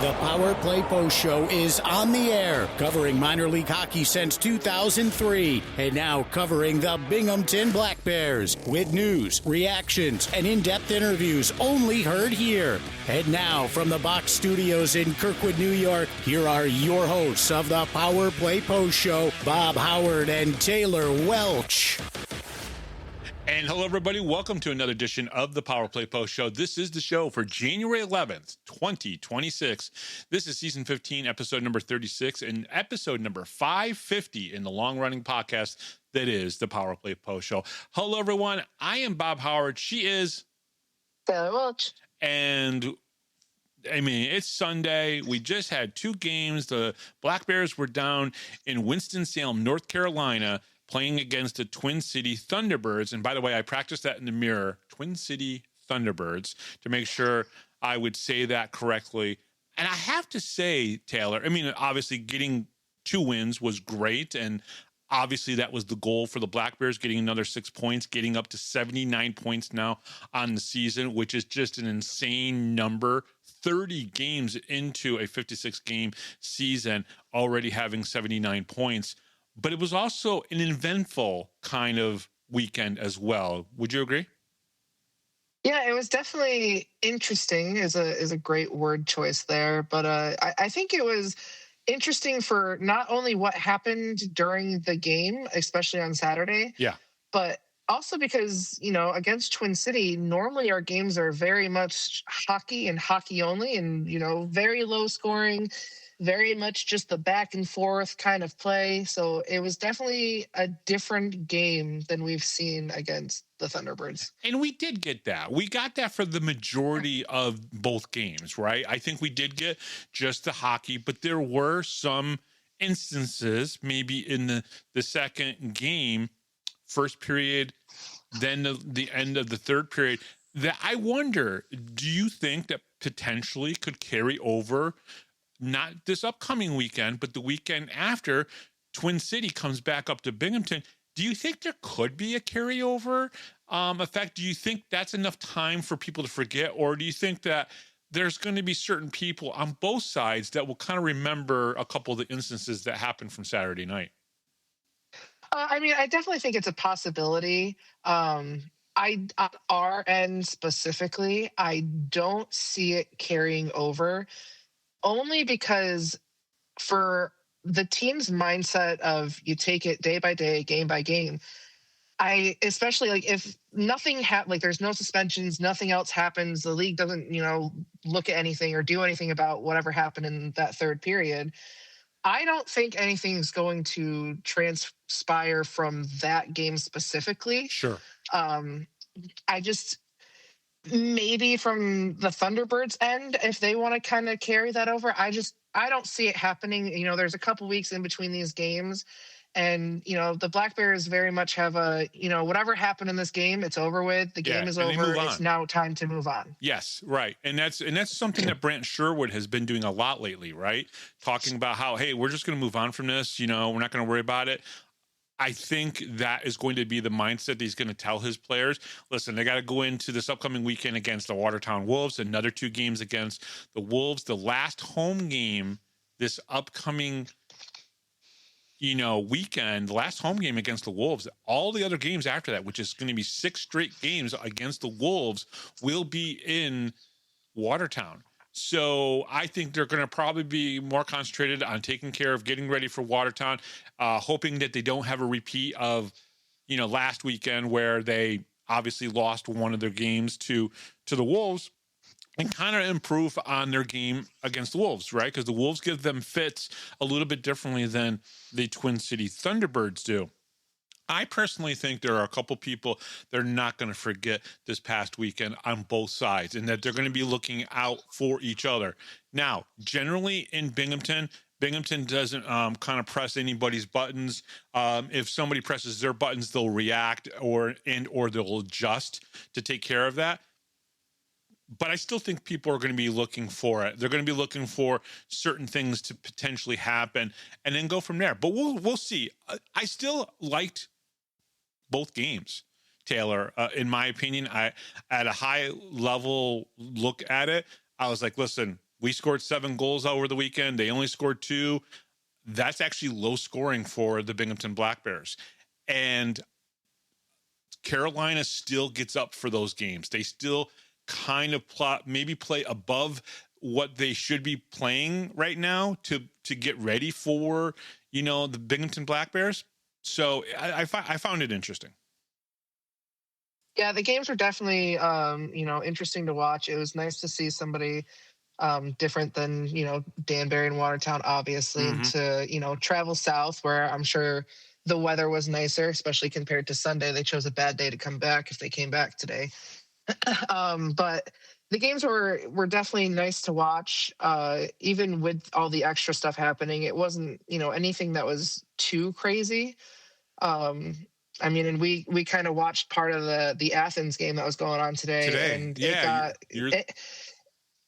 The Power Play Post Show is on the air, covering minor league hockey since 2003, and now covering the Binghamton Black Bears with news, reactions, and in-depth interviews only heard here. And now, from the Box Studios in Kirkwood, New York, here are your hosts of the Power Play Post Show, Bob Howard and Taylor Welch. And hello, everybody. Welcome to another edition of the Power Play Post Show. This is the show for January 11th, 2026. This is season 15, episode number 36, and episode number 550 in the long-running podcast that is the Power Play Post Show. Hello, everyone. I am Bob Howard. She is Taylor Welch. And I mean, it's Sunday. We just had two games. The Black Bears were down in Winston-Salem, North Carolina, playing against the Twin City Thunderbirds. And by the way, I practiced that in the mirror, Twin City Thunderbirds, to make sure I would say that correctly. And I have to say, Taylor, I mean, obviously getting 2 wins was great. And obviously that was the goal for the Black Bears, getting another 6 points, getting up to 79 points now on the season, which is just an insane number. 30 games into a 56-game season, already having 79 points. But it was also an eventful kind of weekend as well. Would you agree? Yeah, it was definitely interesting is a great word choice there. But I think it was interesting for not only what happened during the game, especially on Saturday, but also because, you know, against Twin City, normally our games are very much hockey and hockey only and, you know, very low scoring, very much just the back and forth kind of play. So it was definitely a different game than we've seen against the Thunderbirds. And we did get that. We got that for the majority of both games, right? I think we did get just the hockey, but there were some instances, maybe in the second game, first period, then the end of the third period, that I wonder, do you think that potentially could carry over not this upcoming weekend, but the weekend after Twin City comes back up to Binghamton? Do you think there could be a carryover effect? Do you think that's enough time for people to forget? Or do you think that there's going to be certain people on both sides that will kind of remember a couple of the instances that happened from Saturday night? I mean, I definitely think it's a possibility. On our end specifically, I don't see it carrying over. Only because for the team's mindset of you take it day by day, game by game, especially like if nothing like there's no suspensions, nothing else happens, the league doesn't, you know, look at anything or do anything about whatever happened in that third period. I don't think anything's going to transpire from that game specifically. Sure. I just... Maybe from the Thunderbirds end, if they want to kind of carry that over, I don't see it happening. You know, there's a couple weeks in between these games, and you know the Black Bears very much have whatever happened in this game, it's over with. The game is over. It's now time to move on. Yes, right, and that's something that Brant Sherwood has been doing a lot lately, right? Talking about how, hey, we're just going to move on from this. You know, we're not going to worry about it. I think that is going to be the mindset that he's going to tell his players. Listen, they got to go into this upcoming weekend against the Watertown Wolves, another 2 games against the Wolves. The last home game this upcoming, weekend, the last home game against the Wolves. All the other games after that, which is going to be 6 straight games against the Wolves, will be in Watertown. So I think they're going to probably be more concentrated on taking care of getting ready for Watertown, hoping that they don't have a repeat of, last weekend where they obviously lost one of their games to the Wolves, and kind of improve on their game against the Wolves, right? Because the Wolves give them fits a little bit differently than the Twin City Thunderbirds do. I personally think there are a couple people that are not going to forget this past weekend on both sides, and that they're going to be looking out for each other. Now, generally in Binghamton doesn't kind of press anybody's buttons. If somebody presses their buttons, they'll react or they'll adjust to take care of that. But I still think people are going to be looking for it. They're going to be looking for certain things to potentially happen and then go from there. But we'll see. I still liked both games, Taylor. In my opinion, at a high level look at it, I was like, listen, We scored 7 goals over the weekend. They only scored 2. That's actually low scoring for the Binghamton Black Bears. And Carolina still gets up for those games. They still kind of play above what they should be playing right now to get ready for, the Binghamton Black Bears. So I found it interesting. Yeah, the games were definitely, interesting to watch. It was nice to see somebody different than, Danbury and Watertown, obviously, and to, travel south where I'm sure the weather was nicer, especially compared to Sunday. They chose a bad day to come back if they came back today. But the games were definitely nice to watch. Even with all the extra stuff happening, it wasn't, anything that was too crazy. And we kind of watched part of the Athens game that was going on today. And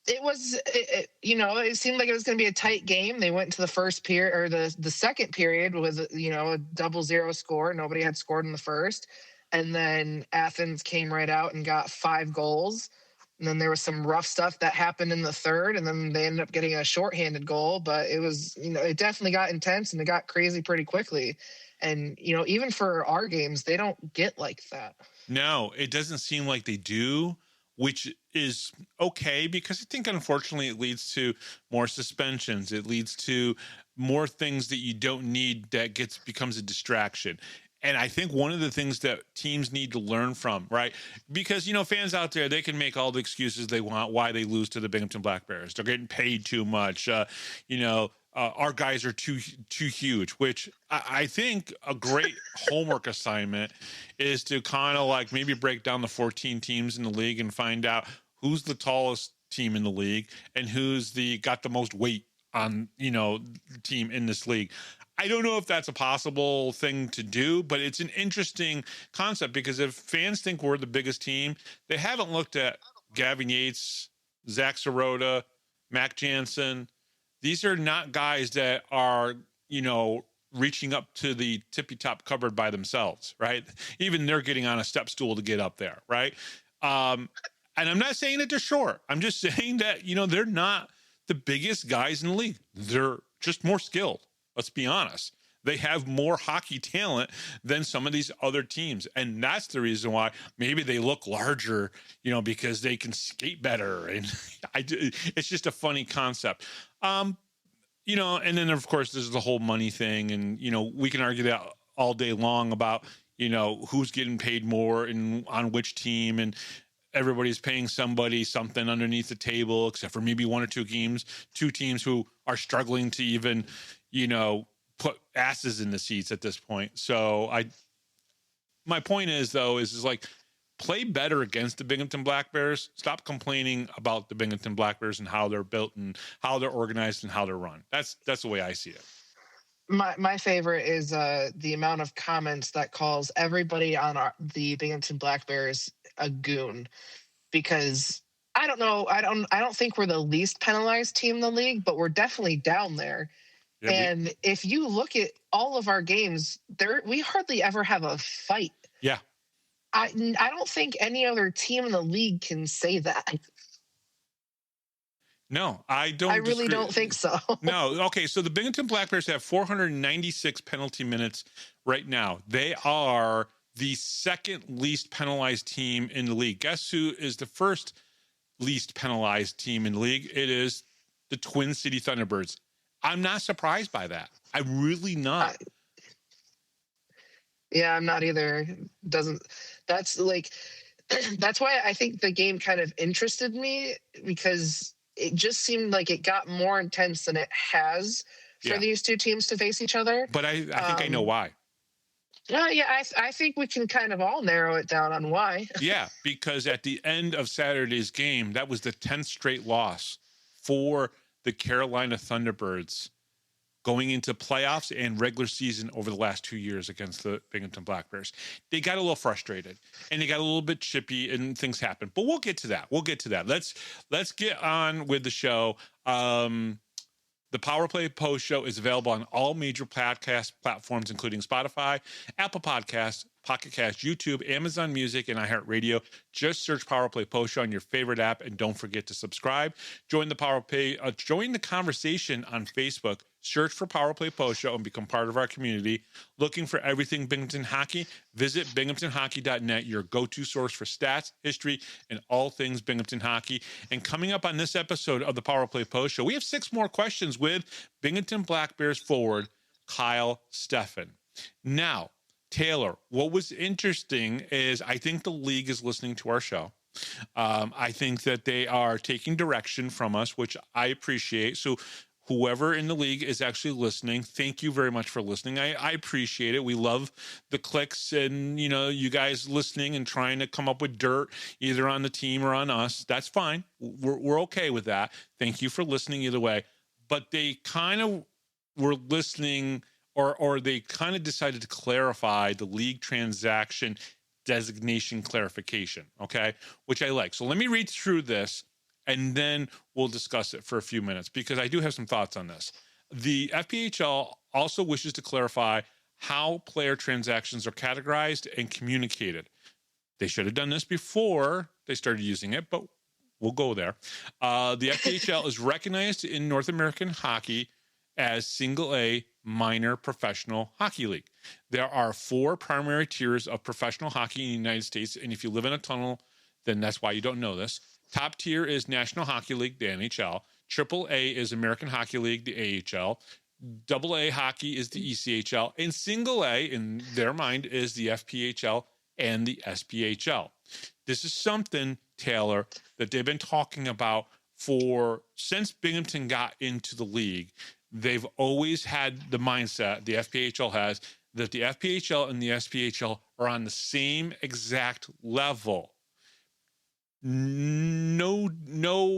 it seemed like it was going to be a tight game. They went to the first period or the second period with, a 0-0 score. Nobody had scored in the first. And then Athens came right out and got 5 goals. And then there was some rough stuff that happened in the third. And then they ended up getting a shorthanded goal. But it was, it definitely got intense and it got crazy pretty quickly. And, even for our games, they don't get like that. No, it doesn't seem like they do, which is okay because I think, unfortunately, it leads to more suspensions. It leads to more things that you don't need that becomes a distraction. And I think one of the things that teams need to learn from, right? Because, fans out there, they can make all the excuses they want why they lose to the Binghamton Black Bears. They're getting paid too much. Our guys are too huge, which I think a great homework assignment is to kind of like maybe break down the 14 teams in the league and find out who's the tallest team in the league and who's got the most weight on, team in this league. I don't know if that's a possible thing to do, but it's an interesting concept because if fans think we're the biggest team, they haven't looked at Gavin Yates, Zach Sirota, Mac Jansen. These are not guys that are, reaching up to the tippy top cupboard by themselves, right? Even they're getting on a step stool to get up there, right? And I'm not saying that they're short. I'm just saying that, they're not the biggest guys in the league. They're just more skilled. Let's be honest. They have more hockey talent than some of these other teams. And that's the reason why maybe they look larger, because they can skate better. And it's just a funny concept. And then of course there's the whole money thing. And, we can argue that all day long about, who's getting paid more and on which team. And everybody's paying somebody something underneath the table, except for maybe one or two teams who are struggling to even, put asses in the seats at this point. So my point is though, is like play better against the Binghamton Black Bears. Stop complaining about the Binghamton Black Bears and how they're built and how they're organized and how they're run. That's the way I see it. My favorite is the amount of comments that calls everybody on the Binghamton Black Bears a goon, because I don't know. I don't think we're the least penalized team in the league, but we're definitely down there. Yeah, and if you look at all of our games, we hardly ever have a fight. Yeah. I don't think any other team in the league can say that. No, I don't. I really don't think so. No. Okay. So the Binghamton Black Bears have 496 penalty minutes right now. They are the second least penalized team in the league. Guess who is the first least penalized team in the league? It is the Twin City Thunderbirds. I'm not surprised by that. I'm really not. Yeah, I'm not either. That's why I think the game kind of interested me, because it just seemed like it got more intense than it has for these two teams to face each other. But I think I know why. I think we can kind of all narrow it down on why. Yeah, because at the end of Saturday's game, that was the 10th straight loss for the Carolina Thunderbirds going into playoffs and regular season over the last 2 years against the Binghamton Black Bears. They got a little frustrated and they got a little bit chippy and things happened, but we'll get to that. Let's get on with the show. The Power Play Post Show is available on all major podcast platforms, including Spotify, Apple Podcasts, Pocket Cast, YouTube, Amazon Music, and iHeartRadio. Just search Power Play Post Show on your favorite app, and don't forget to subscribe. Join the conversation on Facebook. Search for Power Play Post Show and become part of our community. Looking for everything Binghamton hockey? Visit binghamtonhockey.net, your go-to source for stats, history, and all things Binghamton hockey. And coming up on this episode of the Power Play Post Show, we have 6 more questions with Binghamton Black Bears forward Kyle Stephan. Now, Taylor, what was interesting is I think the league is listening to our show. I think that they are taking direction from us, which I appreciate. So whoever in the league is actually listening, thank you very much for listening. I appreciate it. We love the clicks and, you guys listening and trying to come up with dirt either on the team or on us. That's fine. We're okay with that. Thank you for listening either way. But they kind of were listening or they kind of decided to clarify the league transaction designation clarification, okay, which I like. So let me read through this, and then we'll discuss it for a few minutes because I do have some thoughts on this. The FPHL also wishes to clarify how player transactions are categorized and communicated. They should have done this before they started using it, but we'll go there. The FPHL is recognized in North American hockey as Single A minor professional hockey league. There are 4 primary tiers of professional hockey in the United States, and if you live in a tunnel, then that's why you don't know this. Top tier is National Hockey League, the NHL. Triple A is American Hockey League, the AHL. Double A hockey is the ECHL. And single A, in their mind, is the FPHL and the SPHL. This is something, Taylor, that they've been talking about since Binghamton got into the league. They've always had the mindset, the FPHL has, that the FPHL and the SPHL are on the same exact level. No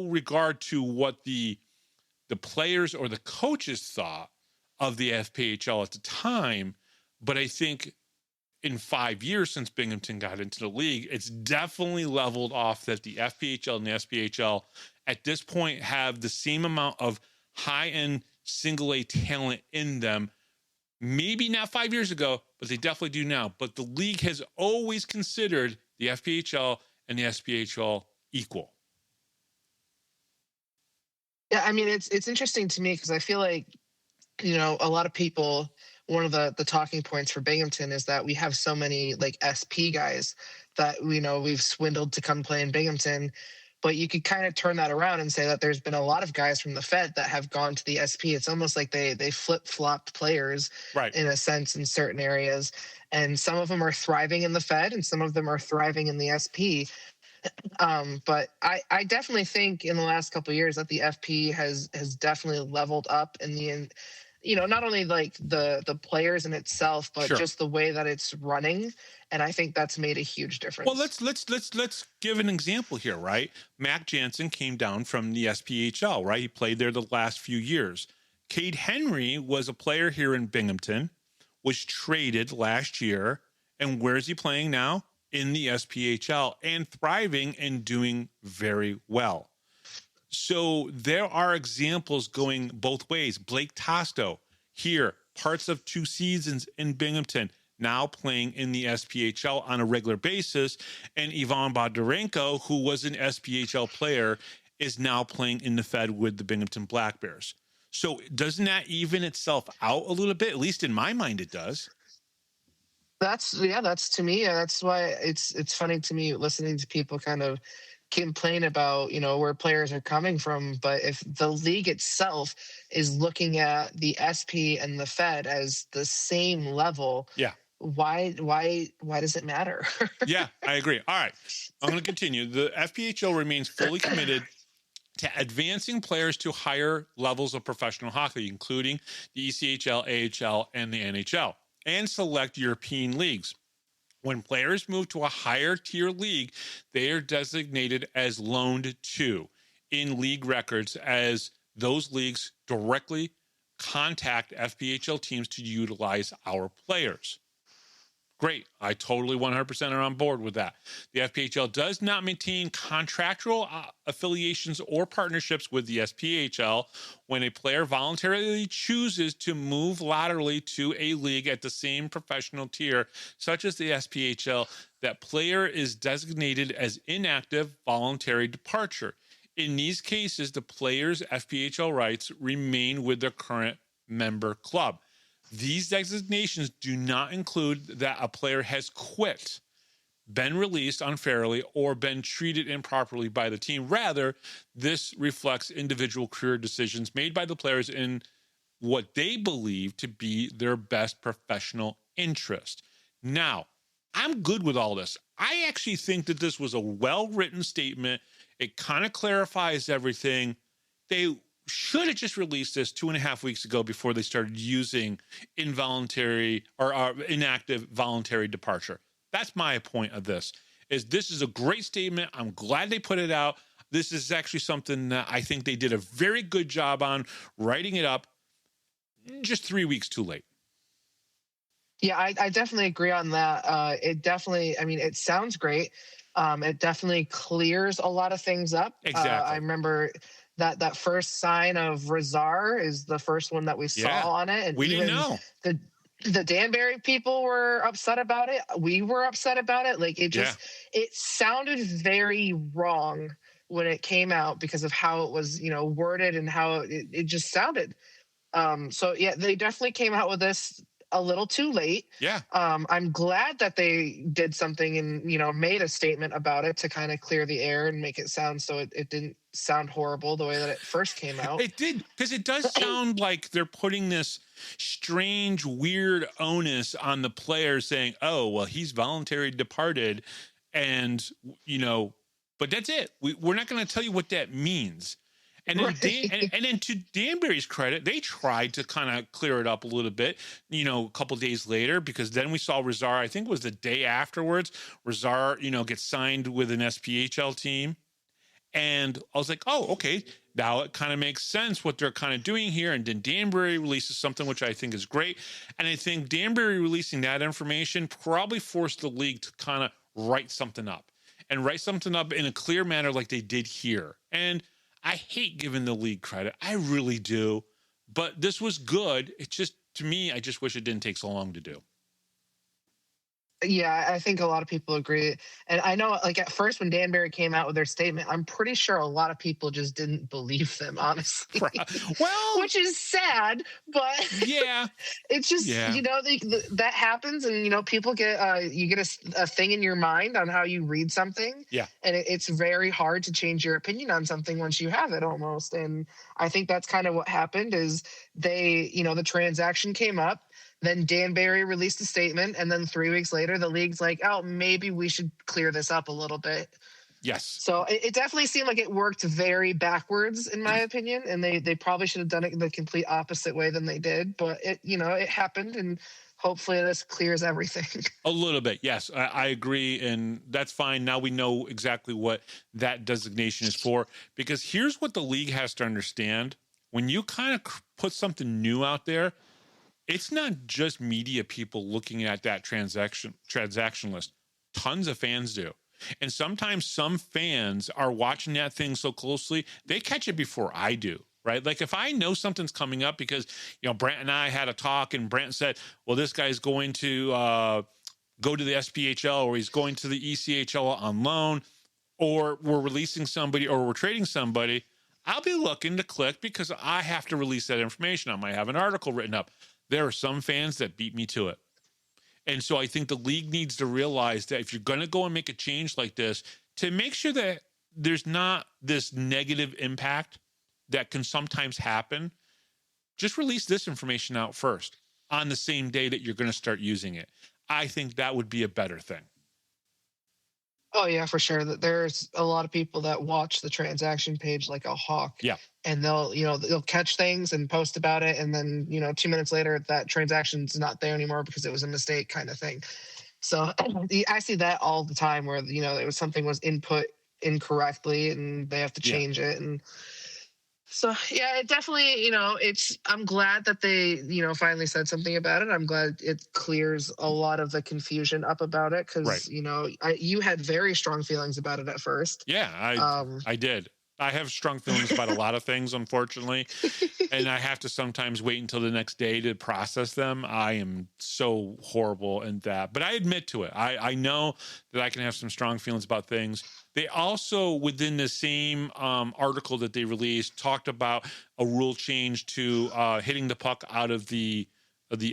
regard to what the players or the coaches thought of the FPHL at the time, but I think in 5 years since Binghamton got into the league, it's definitely leveled off that the FPHL and the SPHL at this point have the same amount of high-end single A talent in them. Maybe not 5 years ago, but they definitely do now. But the league has always considered the FPHL and the SPHL equal. Yeah, I mean, it's interesting to me because I feel like, a lot of people, one of the talking points for Binghamton is that we have so many like SP guys that we've swindled to come play in Binghamton. But you could kind of turn that around and say that there's been a lot of guys from the Fed that have gone to the SP. It's almost like they flip-flopped players, right, in a sense, in certain areas. And some of them are thriving in the Fed and some of them are thriving in the SP. But I definitely think in the last couple of years that the FP has definitely leveled up in the not only like the players in itself, but just the way that it's running. And I think that's made a huge difference. Well, let's give an example here, right? Mac Jansen came down from the SPHL, right? He played there the last few years. Cade Henry was a player here in Binghamton, was traded last year, and where is he playing now? In the SPHL, and thriving and doing very well. So there are examples going both ways. Blake Tosto here, parts of 2 seasons in Binghamton, now playing in the SPHL on a regular basis. And Ivan Bondarenko, who was an SPHL player, is now playing in the Fed with the Binghamton Black Bears. So doesn't that even itself out a little bit? At least in my mind, it does. That's to me. That's why it's funny to me listening to people kind of complain about, where players are coming from. But if the league itself is looking at the SP and the Fed as the same level, why does it matter? Yeah, I agree. All right, I'm going to continue. The FPHL remains fully committed to advancing players to higher levels of professional hockey, including the ECHL, AHL, and the NHL, and select European leagues. When players move to a higher tier league, they are designated as loaned to in league records, as those leagues directly contact FPHL teams to utilize our players. Great. I totally 100% are on board with that. The FPHL does not maintain contractual affiliations or partnerships with the SPHL. When a player voluntarily chooses to move laterally to a league at the same professional tier, such as the SPHL, that player is designated as inactive voluntary departure. In these cases, the player's FPHL rights remain with their current member club. These designations do not include that a player has quit, been released unfairly, or been treated improperly by the team. Rather, this reflects individual career decisions made by the players in what they believe to be their best professional interest. Now, I'm good with all this. I actually think that this was a well-written statement. It kind of clarifies everything. They should have just released this 2.5 weeks ago before they started using involuntary or inactive voluntary departure. That's my point of this. This is a great statement. I'm glad they put it out. This is actually something that I think they did a very good job on writing it up, just 3 weeks too late. Yeah, I definitely agree on that. It definitely, I mean, it sounds great. It definitely clears a lot of things up. Exactly. I remember that first sign of Razar is the first one that we saw on it. And we didn't know. The Danbury people were upset about it. We were upset about it. Like it just, it sounded very wrong when it came out because of how it was, worded and how it just sounded. So yeah, they definitely came out with this a little too late. Yeah. I'm glad that they did something and, made a statement about it to kind of clear the air and make it sound so it didn't sound horrible the way that it first came out. It did, because it does sound like they're putting this strange, weird onus on the player saying, oh, well, he's voluntarily departed. And, but that's it. We're not going to tell you what that means. And then, and then to Danbury's credit, they tried to kind of clear it up a little bit, a couple of days later, because then we saw Razar, I think it was the day afterwards, Razar, gets signed with an SPHL team. And I was like, oh, okay, now it kind of makes sense what they're kind of doing here. And then Danbury releases something, which I think is great. And I think Danbury releasing that information probably forced the league to kind of write something up in a clear manner like they did here. And I hate giving the league credit. I really do. But this was good. It just, to me, I just wish it didn't take so long to do. Yeah, I think a lot of people agree. And I know, like, at first when Danbury came out with their statement, I'm pretty sure a lot of people just didn't believe them, honestly. Well, which is sad, but yeah, it's just, that happens. And, people get, you get a thing in your mind on how you read something. Yeah. And it's very hard to change your opinion on something once you have it almost. And I think that's kind of what happened is they, the transaction came up. Then Danbury released a statement, and then 3 weeks later, the league's like, oh, maybe we should clear this up a little bit. Yes. So it definitely seemed like it worked very backwards, in my opinion, and they probably should have done it the complete opposite way than they did. But it happened, and hopefully this clears everything. A little bit, yes. I agree, and that's fine. Now we know exactly what that designation is for, because here's what the league has to understand. When you kind of put something new out there, it's not just media people looking at that transaction list. Tons of fans do. And sometimes some fans are watching that thing so closely, they catch it before I do, right? Like if I know something's coming up because, Brant and I had a talk and Brant said, well, this guy's going to go to the SPHL or he's going to the ECHL on loan, or we're releasing somebody or we're trading somebody, I'll be looking to click because I have to release that information. I might have an article written up. There are some fans that beat me to it. And so I think the league needs to realize that if you're going to go and make a change like this, to make sure that there's not this negative impact that can sometimes happen, just release this information out first on the same day that you're going to start using it. I think that would be a better thing. Oh, yeah, for sure. There's a lot of people that watch the transaction page like a hawk. Yeah. And they'll catch things and post about it. And then, 2 minutes later, that transaction's not there anymore because it was a mistake kind of thing. So I see that all the time where, something was input incorrectly and they have to change it. And So yeah, it definitely, I'm glad that they, finally said something about it. I'm glad it clears a lot of the confusion up about it Right. because, you had very strong feelings about it at first. Yeah, I did. I have strong feelings about a lot of things, unfortunately, and I have to sometimes wait until the next day to process them. I am so horrible in that, but I admit to it. I know that I can have some strong feelings about things. They also, within the same article that they released, talked about a rule change to hitting the puck out of the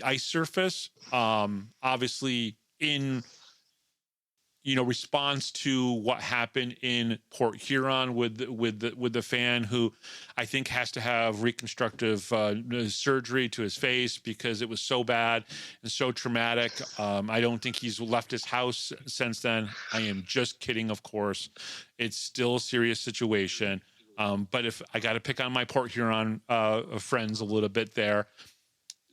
ice surface. Obviously, in response to what happened in Port Huron with the fan who I think has to have reconstructive surgery to his face because it was so bad and so traumatic. I don't think he's left his house since then. I am just kidding, of course. It's still a serious situation. But if I got to pick on my Port Huron friends a little bit there.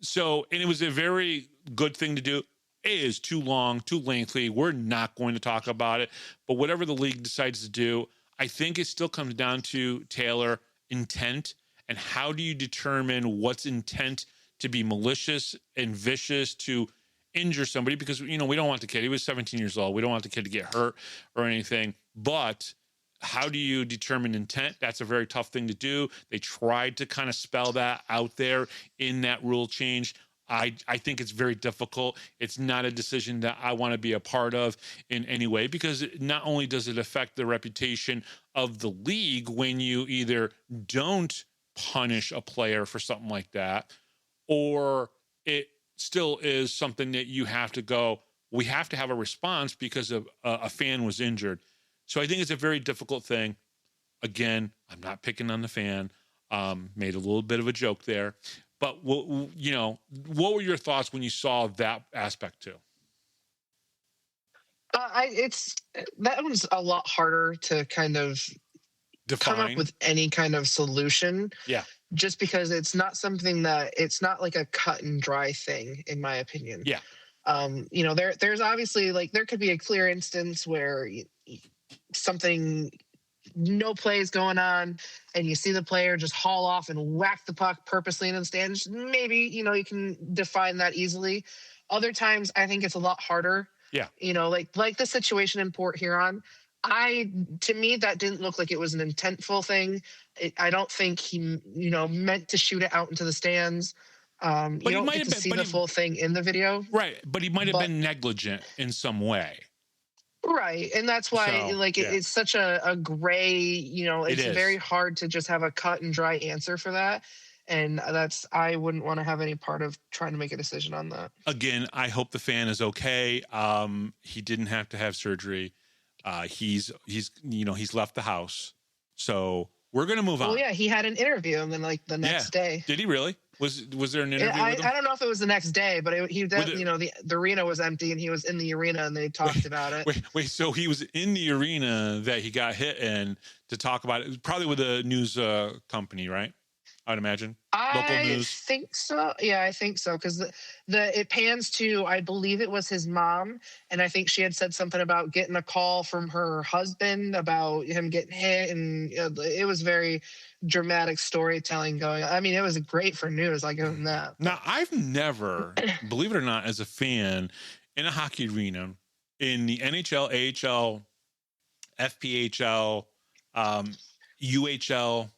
So, and it was a very good thing to do. It is too long, too lengthy. We're not going to talk about it. But whatever the league decides to do, I think it still comes down to, Taylor, intent. And how do you determine what's intent to be malicious and vicious to injure somebody? Because, we don't want the kid. He was 17 years old. We don't want the kid to get hurt or anything. But how do you determine intent? That's a very tough thing to do. They tried to kind of spell that out there in that rule change. I think it's very difficult. It's not a decision that I want to be a part of in any way, because not only does it affect the reputation of the league when you either don't punish a player for something like that, or it still is something that you have to go, we have to have a response because of a fan was injured. So I think it's a very difficult thing. Again, I'm not picking on the fan. Made a little bit of a joke there. But, what were your thoughts when you saw that aspect too? That one's a lot harder to kind of Define. come up with any kind of solution. Yeah. Just because it's not something it's not like a cut and dry thing, in my opinion. Yeah. There's obviously there could be a clear instance where something, no plays going on, and you see the player just haul off and whack the puck purposely into the stands. Maybe, you can define that easily. Other times, I think it's a lot harder. Yeah. Like the situation in Port Huron, to me, that didn't look like it was an intentful thing. I don't think he, meant to shoot it out into the stands. You don't get to see the full thing in the video. Right. But he might have been negligent in some way. Right. And that's why, it's such a gray, it's very hard to just have a cut and dry answer for that. And I wouldn't want to have any part of trying to make a decision on that. Again, I hope the fan is okay. He didn't have to have surgery. He's left the house. So we're going to move on. Oh yeah. He had an interview and then the next day. Did he really? Was there an interview with him? I don't know if it was the next day, but the arena was empty and he was in the arena and they talked about it. Wait, so he was in the arena that he got hit in to talk about it, probably with a news company, right? I'd imagine. Local news. I think so. Yeah, I think so. Because it pans to, I believe it was his mom. And I think she had said something about getting a call from her husband about him getting hit. And it was very dramatic storytelling going. I mean, it was great for news. I'll give him that. Now, I've never, believe it or not, as a fan in a hockey arena, in the NHL, AHL, FPHL, UHL,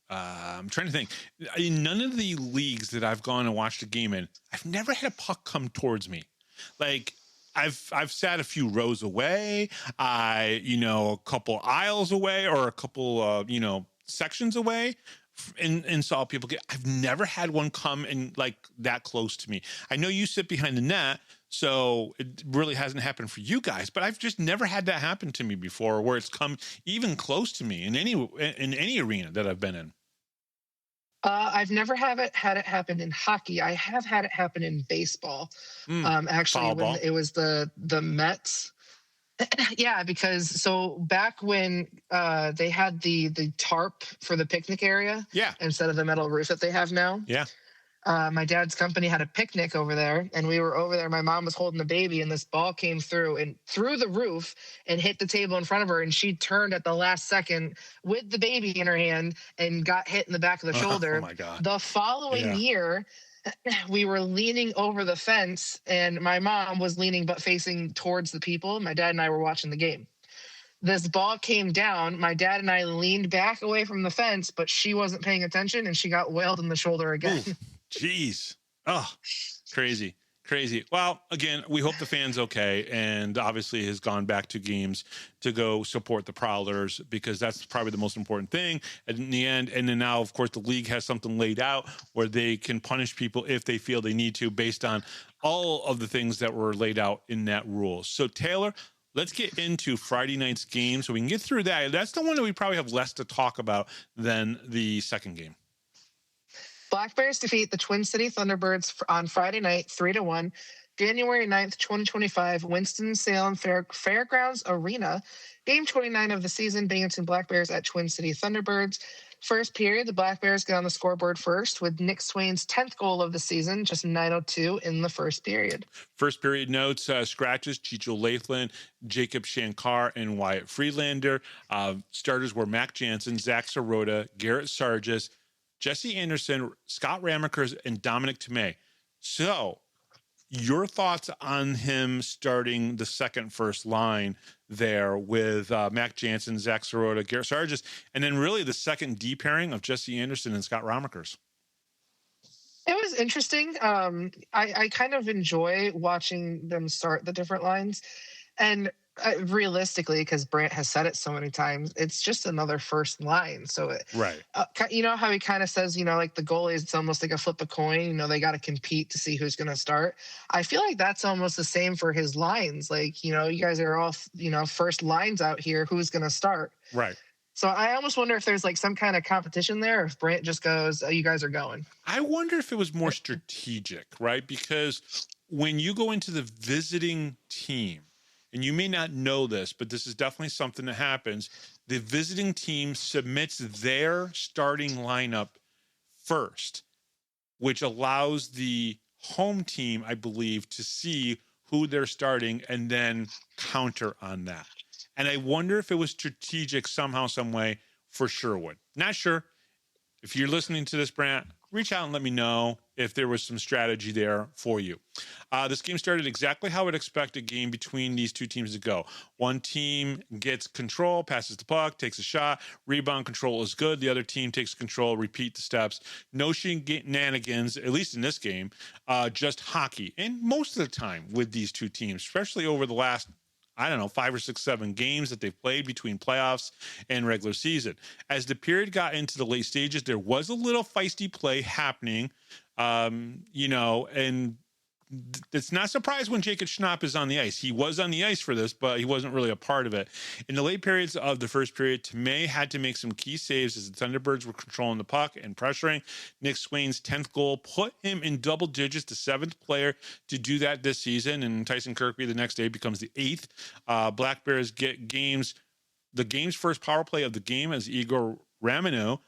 I'm trying to think. In none of the leagues that I've gone and watched a game in, I've never had a puck come towards me. Like I've sat a few rows away, a couple aisles away, or a couple sections away, and saw people get. I've never had one come and that close to me. I know you sit behind the net, so it really hasn't happened for you guys, but I've just never had that happen to me before, where it's come even close to me in any arena that I've been in. I've never had it happen in hockey. I have had it happen in baseball. Actually, when it was the Mets. Yeah, because back when they had the tarp for the picnic area, instead of the metal roof that they have now. Yeah. my dad's company had a picnic over there, and we were over there. My mom was holding the baby, and this ball came through and through the roof and hit the table in front of her. And she turned at the last second with the baby in her hand and got hit in the back of the shoulder. Oh my God. The following year, we were leaning over the fence, and my mom was leaning but facing towards the people. My dad and I were watching the game. This ball came down. My dad and I leaned back away from the fence, but she wasn't paying attention, and she got whaled in the shoulder again. Ooh, jeez. Oh, crazy. Well, again, we hope the fan's okay, and obviously has gone back to games to go support the Prowlers, because that's probably the most important thing in the end. And then now, of course, the league has something laid out where they can punish people if they feel they need to, based on all of the things that were laid out in that rule. So, Taylor, let's get into Friday night's game so we can get through that. That's the one that we probably have less to talk about than the second game. Black Bears defeat the Twin City Thunderbirds on Friday night, 3-1, January 9th, 2025, Winston-Salem Fairgrounds Arena. Game 29 of the season, Binghamton Black Bears at Twin City Thunderbirds. First period, the Black Bears get on the scoreboard first with Nick Swain's 10th goal of the season, just 9:02 in the first period. First period notes, scratches, Chicho Lathland, Jacob Shankar, and Wyatt Friedlander. Starters were Mac Jansen, Zach Sirota, Garrett Sargis, Jesse Anderson, Scott Ramakers, and Dominic Tomei. So, your thoughts on him starting the second first line there with Mac Jansen, Zach Sirota, Garrett Sargis, and then really the second D pairing of Jesse Anderson and Scott Ramakers? It was interesting. I kind of enjoy watching them start the different lines. And realistically, because Brant has said it so many times, it's just another first line. So, right. You know how he kind of says, like the goalies, it's almost like a flip a coin. They got to compete to see who's going to start. I feel like that's almost the same for his lines. Like, you guys are all, first lines out here. Who's going to start? Right. So I almost wonder if there's like some kind of competition there, or if Brant just goes, you guys are going. I wonder if it was more strategic, right? Because when you go into the visiting team, and you may not know this, but this is definitely something that happens. The visiting team submits their starting lineup first, which allows the home team, I believe, to see who they're starting and then counter on that. And I wonder if it was strategic somehow, some way for Sherwood. Not sure. If you're listening to this, Brant, reach out and let me know if there was some strategy there for you. This game started exactly how I'd expect a game between these two teams to go. One team gets control, passes the puck, takes a shot, rebound control is good. The other team takes control, repeat the steps. No shenanigans, at least in this game, just hockey. And most of the time with these two teams, especially over the last 5 or 6, 7 games that they've played between playoffs and regular season. As the period got into the late stages, there was a little feisty play happening, and it's not surprised when Jacob Schnapp is on the ice. He was on the ice for this, but he wasn't really a part of it. In the late periods of the first period, Tomei had to make some key saves as the Thunderbirds were controlling the puck and pressuring. Nick Swain's 10th goal put him in double digits, the 7th player to do that this season, and Tyson Kirkby the next day becomes the 8th. Black Bears get the game's first power play of the game as Igor Ramino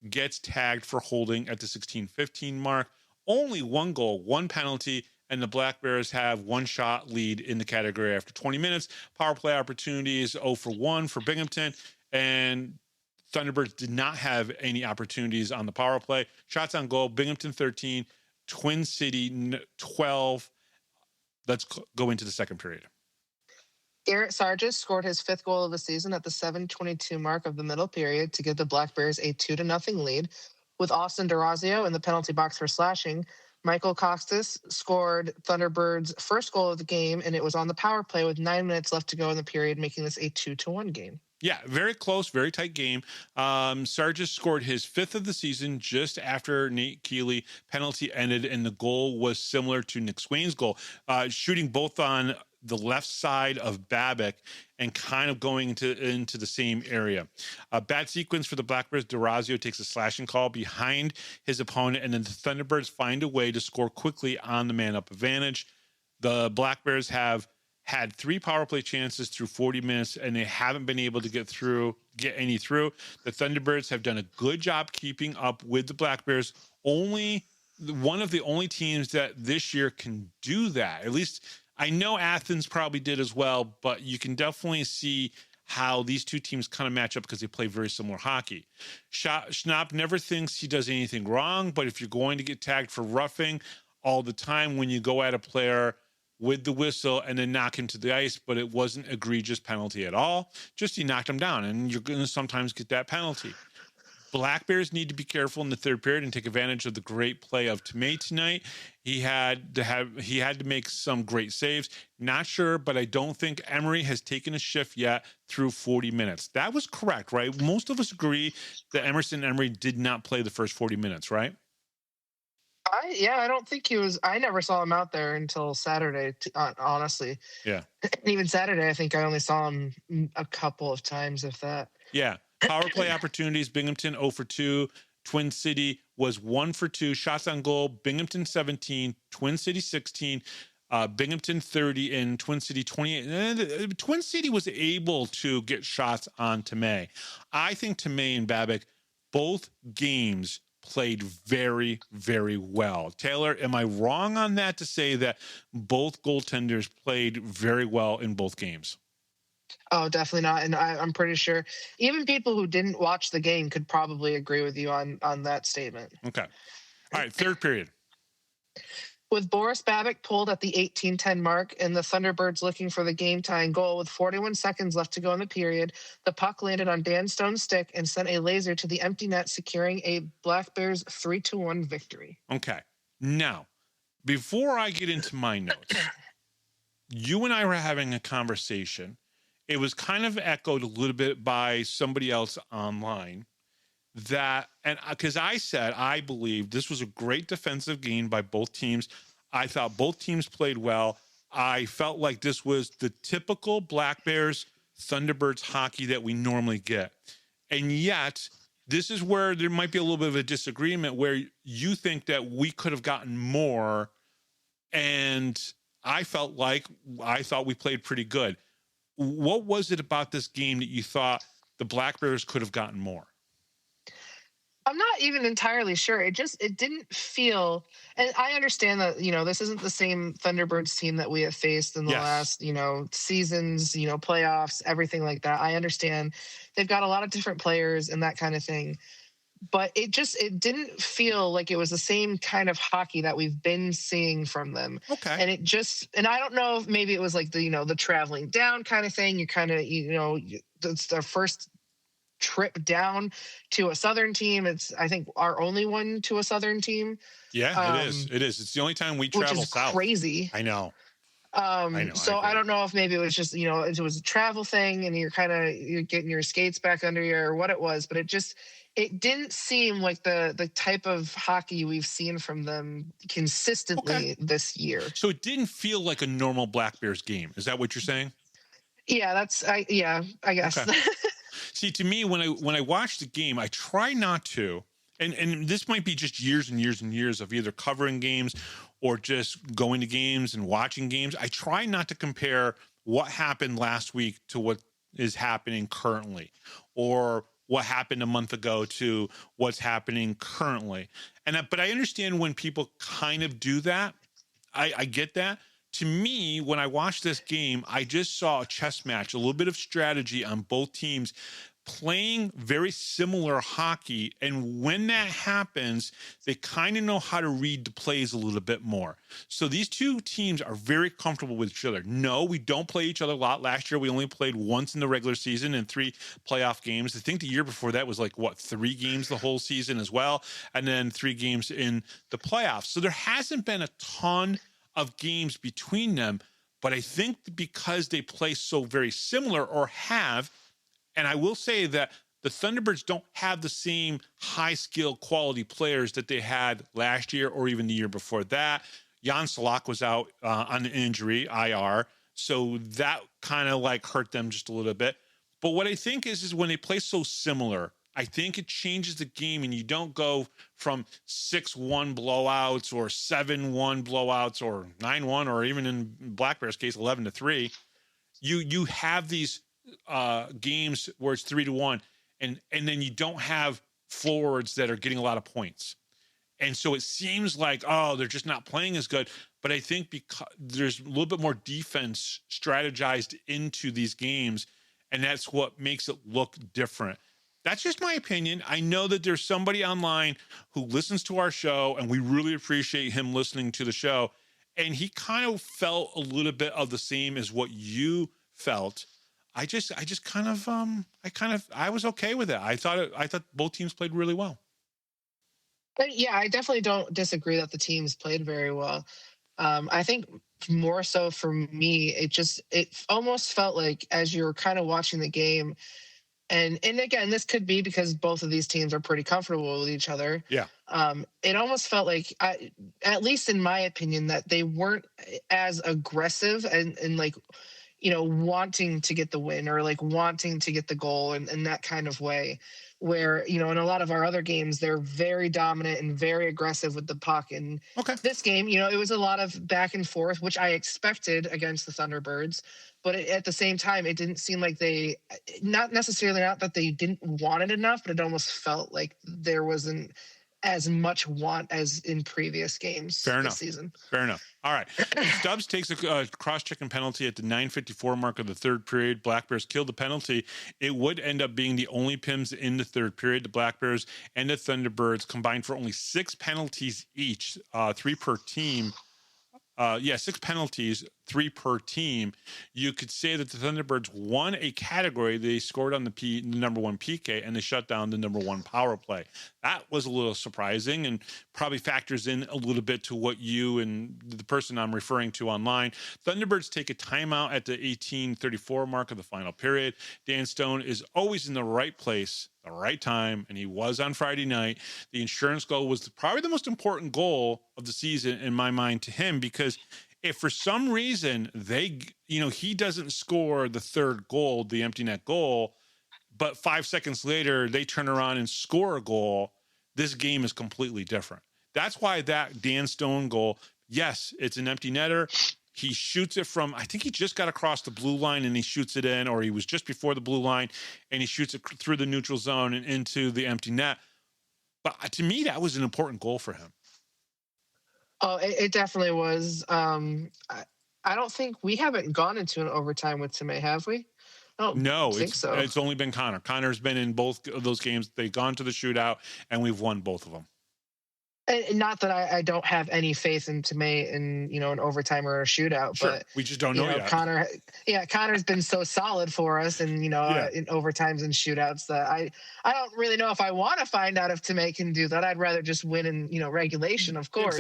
gets tagged for holding at the 16-15 mark. Only 1 goal, 1 penalty, and the Black Bears have 1 shot lead in the category after 20 minutes. Power play opportunities 0 for 1 for Binghamton, and Thunderbirds did not have any opportunities on the power play. Shots on goal, Binghamton 13, Twin City 12. Let's go into the second period. Garrett Sargis scored his 5th goal of the season at the 7:22 mark of the middle period to give the Black Bears a 2-0 lead. With Austin D'Orazio in the penalty box for slashing, Michael Costas scored Thunderbird's first goal of the game, and it was on the power play with 9 minutes left to go in the period, making this a 2-1 game. Yeah, very close, very tight game. Sargis scored his 5th of the season just after Nate Keeley penalty ended, and the goal was similar to Nick Swain's goal, shooting both on the left side of Babbitt and kind of going into the same area. A bad sequence for the Black Bears. D'Orazio takes a slashing call behind his opponent, and then the Thunderbirds find a way to score quickly on the man-up advantage. The Black Bears have had 3 power play chances through 40 minutes, and they haven't been able to get any through. The Thunderbirds have done a good job keeping up with the Black Bears, only one of the only teams that this year can do that. At least I know Athens probably did as well, but you can definitely see how these two teams kind of match up because they play very similar hockey. Schnapp never thinks he does anything wrong, but if you're going to get tagged for roughing all the time when you go at a player with the whistle and then knock him to the ice, but it wasn't egregious penalty at all, just you knocked him down, and you're going to sometimes get that penalty. Black Bears need to be careful in the third period and take advantage of the great play of Tomei tonight. He had to make some great saves. Not sure, but I don't think Emery has taken a shift yet through 40 minutes. That was correct, right? Most of us agree that Emery did not play the first 40 minutes, right? I don't think he was. I never saw him out there until Saturday, honestly. Yeah. And even Saturday, I think I only saw him a couple of times, if that. Yeah. Power play opportunities, Binghamton 0 for 2. Twin City was 1 for 2. Shots on goal, Binghamton 17, Twin City 16, Binghamton 30, and Twin City 28. And Twin City was able to get shots on Tomei. I think Tomei and Babic, both games, played very, very well. Taylor, am I wrong on that to say that both goaltenders played very well in both games? Oh, definitely not. And I'm pretty sure even people who didn't watch the game could probably agree with you on that statement. Okay. All right, third period. With Boris Babic pulled at the 18:10 mark and the Thunderbirds looking for the game-tying goal with 41 seconds left to go in the period, the puck landed on Dan Stone's stick and sent a laser to the empty net, securing a Black Bears 3-1 victory. Okay. Now, before I get into my notes, you and I were having a conversation. It was kind of echoed a little bit by somebody else online that, and because I said, I believe this was a great defensive game by both teams. I thought both teams played well. I felt like this was the typical Black Bears Thunderbirds hockey that we normally get. And yet, this is where there might be a little bit of a disagreement where you think that we could have gotten more. And I thought we played pretty good. What was it about this game that you thought the Black Bears could have gotten more? I'm not even entirely sure. It didn't feel, and I understand that, this isn't the same Thunderbirds team that we have faced in the last, seasons, playoffs, everything like that. I understand they've got a lot of different players and that kind of thing. But it didn't feel like it was the same kind of hockey that we've been seeing from them. Okay. And I don't know if maybe it was like the traveling down kind of thing. You kind of, it's their first trip down to a Southern team. It's, I think, our only one to a Southern team. Yeah, it is. It's the only time we travel south. Which is crazy. I know. So I don't know if maybe it was just, it was a travel thing and you're getting your skates back under you or what it was, but it didn't seem like the type of hockey we've seen from them consistently this year. So it didn't feel like a normal Black Bears game. Is that what you're saying? Yeah, I guess. Okay. See, to me, when I watch the game, I try not to, and this might be just years and years and years of either covering games or just going to games and watching games. I try not to compare what happened last week to what is happening currently, or what happened a month ago to what's happening currently. But I understand when people kind of do that. I get that. To me, when I watched this game, I just saw a chess match, a little bit of strategy on both teams playing very similar hockey. And when that happens, they kind of know how to read the plays a little bit more. So these two teams are very comfortable with each other. No, we don't play each other a lot. Last year, we only played once in the regular season and 3 playoff games. I think the year before that was 3 games the whole season as well, and then 3 games in the playoffs. So there hasn't been a ton of games between them, but I think because they play so very similar or have, and I will say that the Thunderbirds don't have the same high skill quality players that they had last year or even the year before that. Jan Salak was out on an injury, IR. So that kind of hurt them just a little bit. But what I think is when they play so similar, I think it changes the game and you don't go from 6-1 blowouts or 7-1 blowouts or 9-1, or even in Black Bears case, 11-3. You have these games where it's 3-1 and then you don't have forwards that are getting a lot of points. And so it seems like, oh, they're just not playing as good. But I think because there's a little bit more defense strategized into these games, and that's what makes it look different. That's just my opinion. I know that there's somebody online who listens to our show, and we really appreciate him listening to the show. And he kind of felt a little bit of the same as what you felt. I was okay with it. I thought both teams played really well. Yeah, I definitely don't disagree that the teams played very well. I think more so for me, it almost felt like as you're kind of watching the game, and again, this could be because both of these teams are pretty comfortable with each other. Yeah. It almost felt like, at least in my opinion, that they weren't as aggressive and like, wanting to get the win or like wanting to get the goal in that kind of way. Where, in a lot of our other games, they're very dominant and very aggressive with the puck. And this game, it was a lot of back and forth, which I expected against the Thunderbirds. But at the same time, it didn't seem like not that they didn't want it enough, but it almost felt like there wasn't as much want as in previous games this season. Fair enough. All right. Stubbs takes a cross-checking penalty at the 9:54 mark of the third period. Black Bears killed the penalty. It would end up being the only PIMs in the third period. The Black Bears and the Thunderbirds combined for only 6 penalties each, 3 per team. 6 penalties, 3 per team. You could say that the Thunderbirds won a category. They scored on the number 1 PK, and they shut down the number 1 power play. That was a little surprising and probably factors in a little bit to what you and the person I'm referring to online. Thunderbirds take a timeout at the 18:34 mark of the final period. Dan Stone is always in the right place, the right time, and he was on Friday night. The insurance goal was probably the most important goal of the season in my mind to him, because if for some reason he doesn't score the third goal, the empty net goal, but 5 seconds later they turn around and score a goal, this game is completely different. That's why that Dan Stone goal, yes, it's an empty netter. He shoots it from, I think he just got across the blue line and he shoots it in, or he was just before the blue line and he shoots it through the neutral zone and into the empty net. But to me, that was an important goal for him. Oh, it definitely was. I don't think we haven't gone into an overtime with Tomei, have we? No, it's only been Connor. Connor's been in both of those games. They've gone to the shootout, and we've won both of them. And not that I don't have any faith in Tomei in an overtime or a shootout, sure. But we just don't know yet. Connor's been so solid for us, and in overtimes and shootouts that I don't really know if I want to find out if Tomei can do that. I'd rather just win in regulation, of course.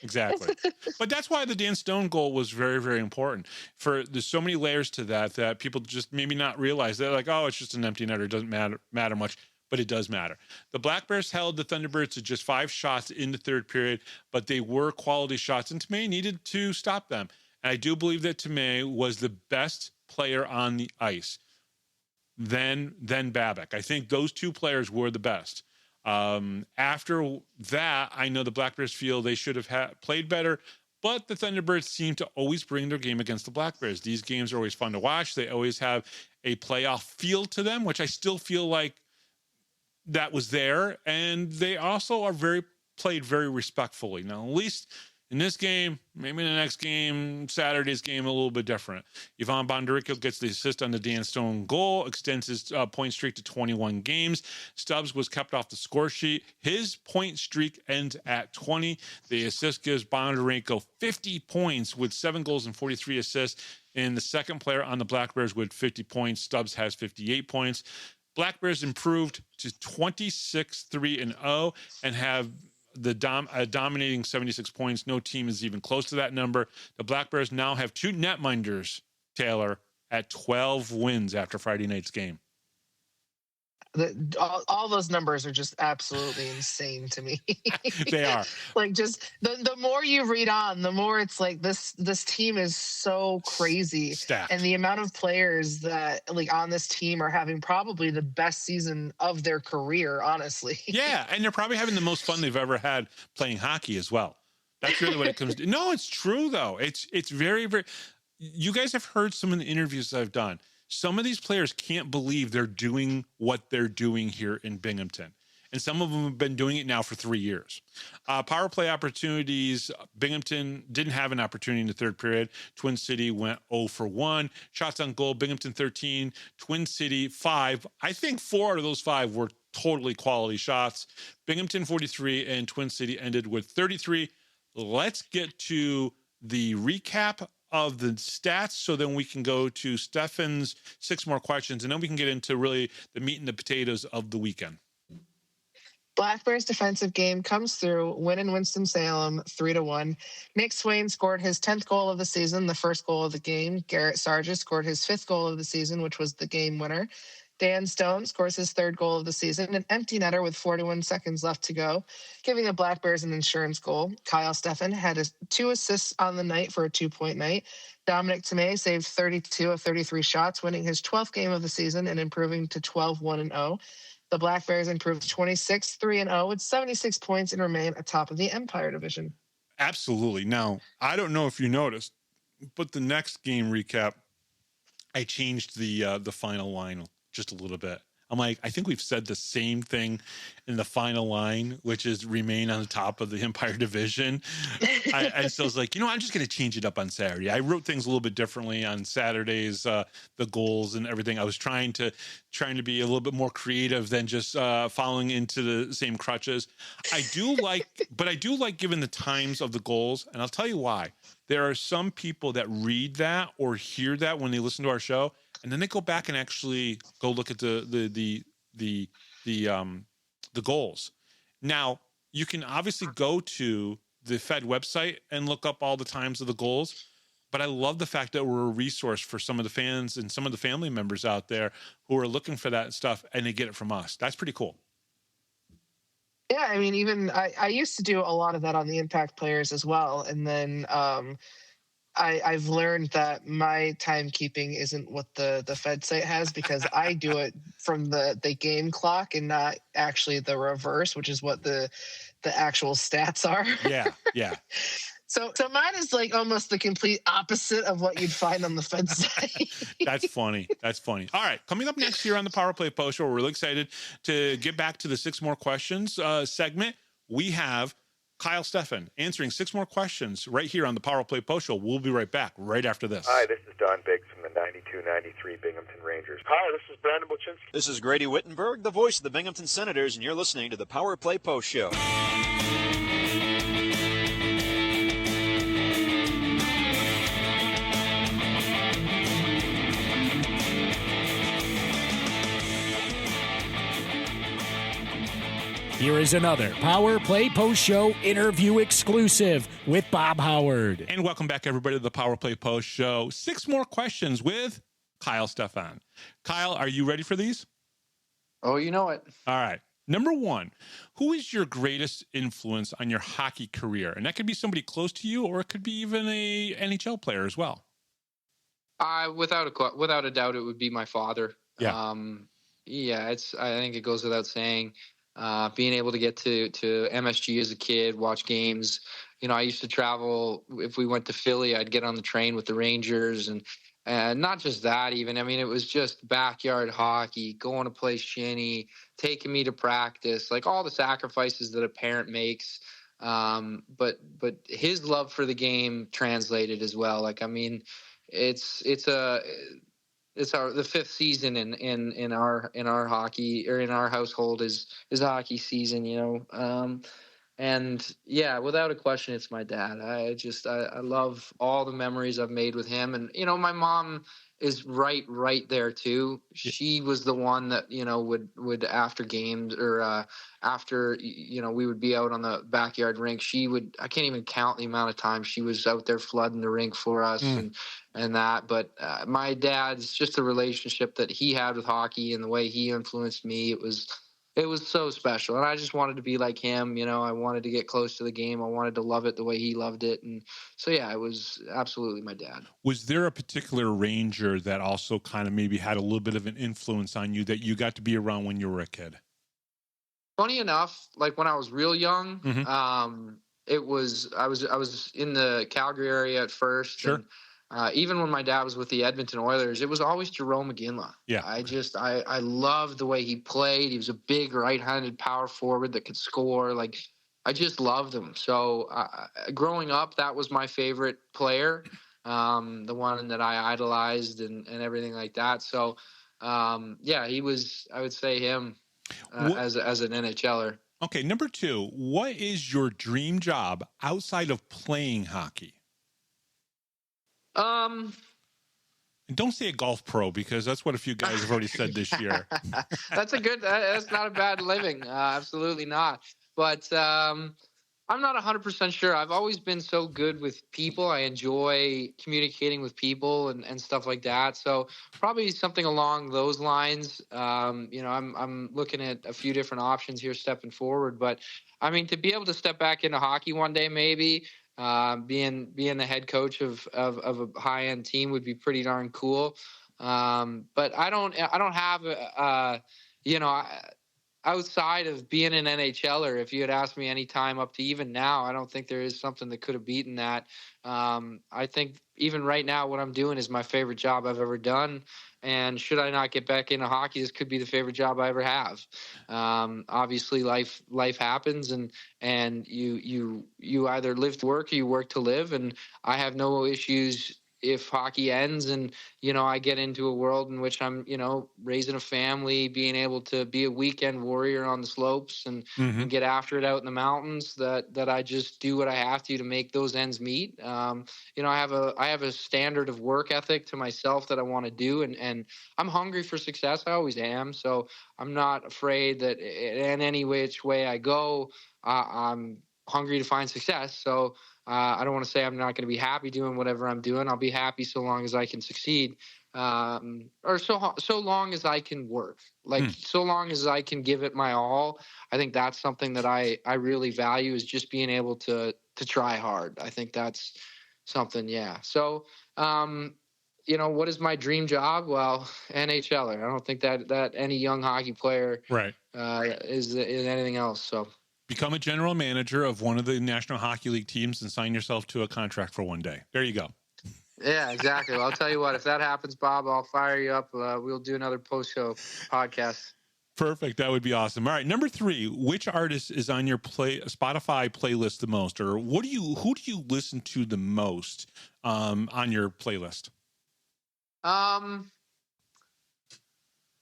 Exactly. But that's why the Dan Stone goal was very, very important. There's so many layers to that people just maybe not realize. They're like, oh, it's just an empty netter. It doesn't matter much. But it does matter. The Black Bears held the Thunderbirds to just 5 shots in the third period, but they were quality shots, and Tomei needed to stop them. And I do believe that Tomei was the best player on the ice. Then Babbitt. I think those 2 players were the best. After that, I know the Black Bears feel they should have played better, but the Thunderbirds seem to always bring their game against the Black Bears. These games are always fun to watch. They always have a playoff feel to them, which I still feel like that was there, and they also are played very respectfully. Now, at least in this game, maybe in the next game, Saturday's game, a little bit different. Ivan Bondaricchio gets the assist on the Dan Stone goal, extends his point streak to 21 games. Stubbs was kept off the score sheet. His point streak ends at 20. The assist gives Bondaricchio 50 points with 7 goals and 43 assists. And the second player on the Black Bears with 50 points, Stubbs has 58 points. Black Bears improved to 26-3-0 and have the dominating 76 points. No team is even close to that number. The Black Bears now have 2 netminders, Taylor, at 12 wins after Friday night's game. All those numbers are just absolutely insane to me. They are. Like, just the more you read on, the more it's like this team is so crazy. Stacked. And the amount of players that on this team are having probably the best season of their career, honestly. Yeah, and they're probably having the most fun they've ever had playing hockey as well. That's really what it comes to. No, it's true though. It's very, very. You guys have heard some of the interviews I've done. Some of these players can't believe they're doing what they're doing here in Binghamton. and some of them have been doing it now for 3 years. Power play opportunities, Binghamton didn't have an opportunity in the third period. Twin City went 0 for 1. Shots on goal, Binghamton 13, Twin City 5. I think 4 out of those 5 were totally quality shots. Binghamton 43 and Twin City ended with 33. Let's get to the recap of the stats, so then we can go to Stephan's 6 more questions, and then we can get into really the meat and the potatoes of the weekend. Black Bears defensive game comes through, win in Winston-Salem 3-1. Nick Swain scored his 10th goal of the season, the first goal of the game. Garrett Sargis scored his 5th goal of the season, which was the game winner. Dan Stone scores his 3rd goal of the season, an empty netter with 41 seconds left to go, giving the Black Bears an insurance goal. Kyle Stephan had 2 assists on the night for a 2-point night. Dominic Tomei saved 32 of 33 shots, winning his 12th game of the season and improving to 12-1-0. The Black Bears improved 26-3-0 with 76 points and remain atop of the Empire Division. Absolutely. Now, I don't know if you noticed, but the next game recap, I changed the final line just a little bit. I'm like, I think we've said the same thing in the final line, which is remain on the top of the Empire Division. I still was like, I'm just going to change it up on Saturday. I wrote things a little bit differently on Saturdays, the goals and everything. I was trying to be a little bit more creative than just following into the same crutches. I do like giving the times of the goals, and I'll tell you why. There are some people that read that or hear that when they listen to our show, and then they go back and actually go look at the goals. Now, you can obviously go to the Fed website and look up all the times of the goals, but I love the fact that we're a resource for some of the fans and some of the family members out there who are looking for that stuff, and they get it from us. That's pretty cool. Yeah, I mean, even I used to do a lot of that on the Impact players as well, and then I've learned that my timekeeping isn't what the Fed site has, because I do it from the game clock and not actually the reverse, which is what the actual stats are. Yeah. So mine is like almost the complete opposite of what you'd find on the Fed site. That's funny. All right, coming up next here on the Power Play Post Show, we're really excited to get back to the 6 more questions segment. We have Kyle Stephan answering 6 more questions right here on the Power Play Post Show. We'll be right back right after this. Hi, this is Don Biggs from the 92-93 Binghamton Rangers. Hi, this is Brandon Buchinski. This is Grady Wittenberg, the voice of the Binghamton Senators, and you're listening to the Power Play Post Show. Here is another Power Play Post Show interview exclusive with Bob Howard. And welcome back, everybody, to the Power Play Post Show. 6 more questions with Kyle Stephan. Kyle, are you ready for these? Oh, you know it. All right. Number 1, who is your greatest influence on your hockey career? And that could be somebody close to you, or it could be even a NHL player as well. Without a doubt, it would be my father. Yeah. I think it goes without saying. Being able to get to MSG as a kid, watch games. I used to travel. If we went to Philly, I'd get on the train with the Rangers, and not just that even. I mean, it was just backyard hockey, going to play shinny, taking me to practice, like all the sacrifices that a parent makes. But his love for the game translated as well. Like, I mean, it's the 5th season in our hockey, or in our household is hockey season, and yeah, without a question, it's my dad. I love all the memories I've made with him, and my mom is right there too. She was the one that would after games, or after we would be out on the backyard rink, I can't even count the amount of time she was out there flooding the rink for us. And that, but my dad's just the relationship that he had with hockey and the way he influenced me. It was so special, and I just wanted to be like him. I wanted to get close to the game. I wanted to love it the way he loved it, and so yeah, it was absolutely my dad. Was there a particular Ranger that also kind of maybe had a little bit of an influence on you that you got to be around when you were a kid? Funny enough, like when I was real young, Mm-hmm. I was in the Calgary area at first. Sure. And even when my dad was with the Edmonton Oilers, it was always Jerome McGinley. Yeah. I loved the way he played. He was a big right-handed power forward that could score. Like, I just loved him. So growing up, that was my favorite player, the one that I idolized and everything like that. So, he was, I would say him as an NHLer. Okay, number 2, what is your dream job outside of playing hockey? And don't say a golf pro, because that's what a few guys have already said this year. That's not a bad living. Absolutely not. But I'm not 100% sure. I've always been so good with people. I enjoy communicating with people and stuff like that. So probably something along those lines. I'm looking at a few different options here stepping forward. But, I mean, to be able to step back into hockey one day maybe, being the head coach of a high-end team would be pretty darn cool. But I don't have outside of being an NHLer, if you had asked me any time up to even now, I don't think there is something that could have beaten that. I think even right now, what I'm doing is my favorite job I've ever done. And should I not get back into hockey, this could be the favorite job I ever have. Obviously, life happens, and you either live to work or you work to live. And I have no issues if hockey ends and, I get into a world in which I'm, raising a family, being able to be a weekend warrior on the slopes and get after it out in the mountains, that I just do what I have to make those ends meet. I have a standard of work ethic to myself that I want to do, and I'm hungry for success. I always am. So I'm not afraid that in any which way I go, I'm hungry to find success. So I don't want to say I'm not going to be happy doing whatever I'm doing. I'll be happy so long as I can succeed, or so long as I can work. So long as I can give it my all. I think that's something that I really value, is just being able to try hard. I think that's something. Yeah. So, what is my dream job? Well, NHLer. I don't think that any young hockey player is anything else. So. Become a general manager of one of the National Hockey League teams and sign yourself to a contract for one day. There you go. Yeah, exactly. Well, I'll tell you what, if that happens, Bob, I'll fire you up. We'll do another post-show podcast. Perfect. That would be awesome. All right. Number 3, which artist is on your Spotify playlist the most, or who do you listen to the most on your playlist?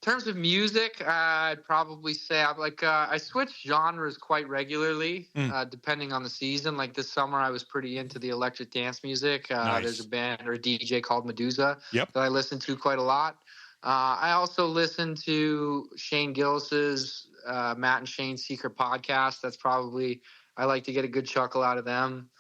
In terms of music, I'd probably say I switch genres quite regularly, depending on the season. Like this summer, I was pretty into the electric dance music. Nice. There's a band or a DJ called Medusa that I listen to quite a lot. I also listen to Shane Gillis's Matt and Shane's Secret Podcast. That's probably, I like to get a good chuckle out of them.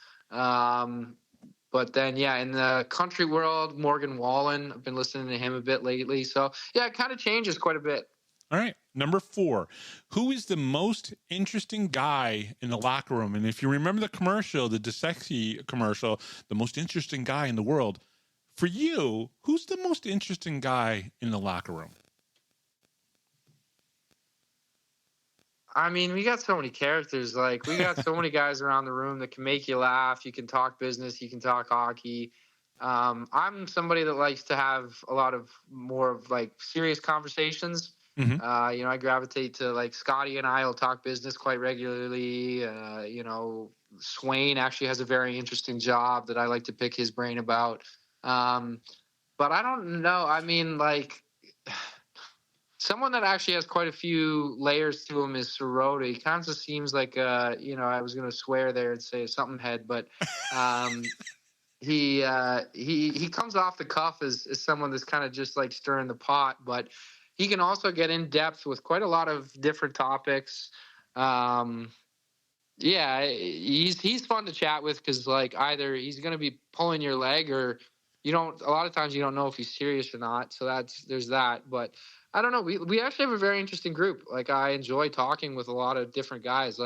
But then, in the country world, Morgan Wallen, I've been listening to him a bit lately. So, it kind of changes quite a bit. All right. Number 4, who is the most interesting guy in the locker room? And if you remember the commercial, the DeSexy commercial, the most interesting guy in the world, for you, who's the most interesting guy in the locker room? I mean, we got so many characters. Like, we got so many guys around the room that can make you laugh. You can talk business. You can talk hockey. I'm somebody that likes to have a lot of more of serious conversations. I gravitate to Scotty and I will talk business quite regularly. Swain actually has a very interesting job that I like to pick his brain about. But I don't know. I mean, someone that actually has quite a few layers to him is Sirota. He kind of seems like, I was going to swear there and say something head, but he comes off the cuff as someone that's kind of just stirring the pot, but he can also get in depth with quite a lot of different topics. He's fun to chat with because either he's going to be pulling your leg or a lot of times you don't know if he's serious or not. So there's that, but I don't know. We actually have a very interesting group. I enjoy talking with a lot of different guys.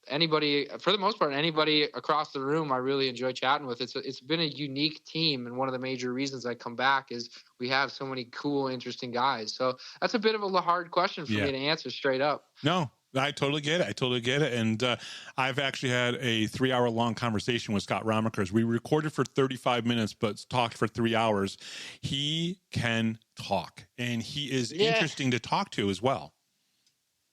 Anybody, for the most part, anybody across the room, I really enjoy chatting with. It's been a unique team, and one of the major reasons I come back is we have so many cool, interesting guys. So that's a bit of a hard question for me to answer straight up. No, I totally get it. And I've actually had a 3-hour-long conversation with Scott Romikers. We recorded for 35 minutes, but talked for 3 hours. He can talk, and he is interesting to talk to as well.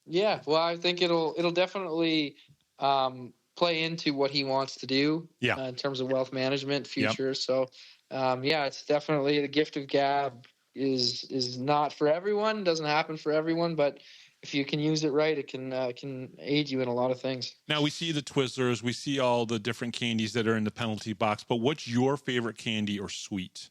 Yeah, well, I think it'll definitely play into what he wants to do in terms of wealth management future. Yep. So, it's definitely the gift of gab is not for everyone, doesn't happen for everyone, but if you can use it right, it can aid you in a lot of things. Now, we see the Twizzlers, we see all the different candies that are in the penalty box, but what's your favorite candy or sweet?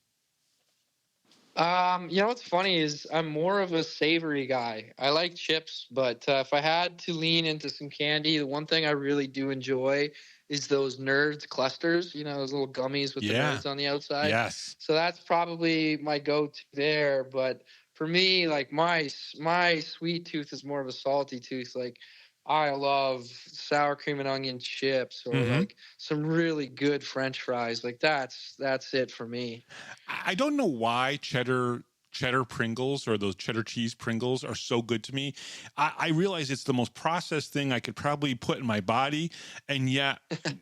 What's funny is I'm more of a savory guy. I like chips, but if I had to lean into some candy, the one thing I really do enjoy is those Nerds clusters, those little gummies with the nerds on the outside. Yes. So that's probably my go-to there, but for me, like my sweet tooth is more of a salty tooth. Like I love sour cream and onion chips, or like some really good French fries. Like that's it for me. I don't know why cheddar Pringles or those cheddar cheese Pringles are so good to me. I realize it's the most processed thing I could probably put in my body, and yet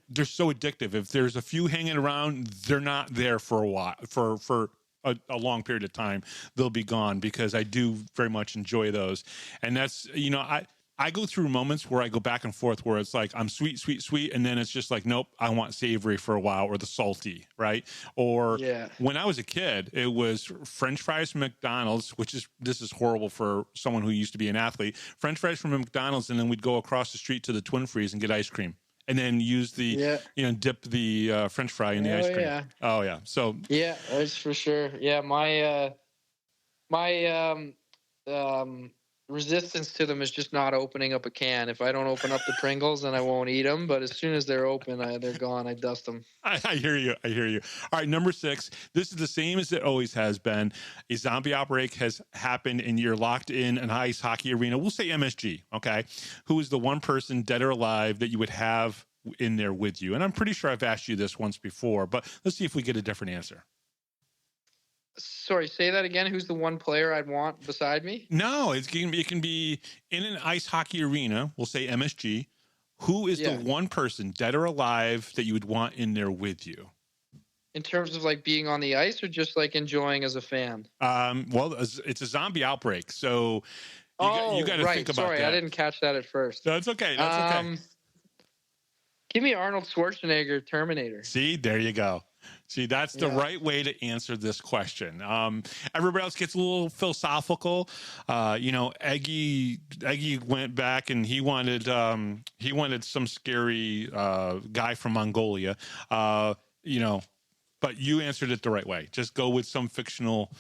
they're so addictive. If there's a few hanging around, they're not there for a while, for a long period of time. They'll be gone, because I do very much enjoy those. And that's, I go through moments where I go back and forth, where it's like I'm sweet, sweet, sweet, and then it's just like, nope, I want savory for a while, or the salty, right? Or when I was a kid, it was French fries from McDonald's, this is horrible for someone who used to be an athlete. French fries from McDonald's, and then we'd go across the street to the Twin Freeze and get ice cream, and then use the dip the French fry in the ice cream. Yeah. Oh yeah. So that's for sure. Yeah, my resistance to them is just not opening up a can. If I don't open up the Pringles, then I won't eat them. But as soon as they're open, they're gone. I dust them. I hear you. All right, number 6. This is the same as it always has been. A zombie outbreak has happened, and you're locked in an ice hockey arena. We'll say MSG, okay? Who is the one person, dead or alive, that you would have in there with you? And I'm pretty sure I've asked you this once before, but let's see if we get a different answer. Sorry, say that again. Who's the one player I'd want beside me? No, it can be in an ice hockey arena. We'll say MSG. Who is the one person, dead or alive, that you would want in there with you? In terms of like being on the ice, or just like enjoying as a fan? Well, it's a zombie outbreak, so you got to think about that. Sorry, I didn't catch that at first. That's okay. Okay. Give me Arnold Schwarzenegger, Terminator. See, there you go. See, that's the right way to answer this question. Everybody else gets a little philosophical. Eggy went back and he wanted some scary guy from Mongolia. But you answered it the right way. Just go with some fictional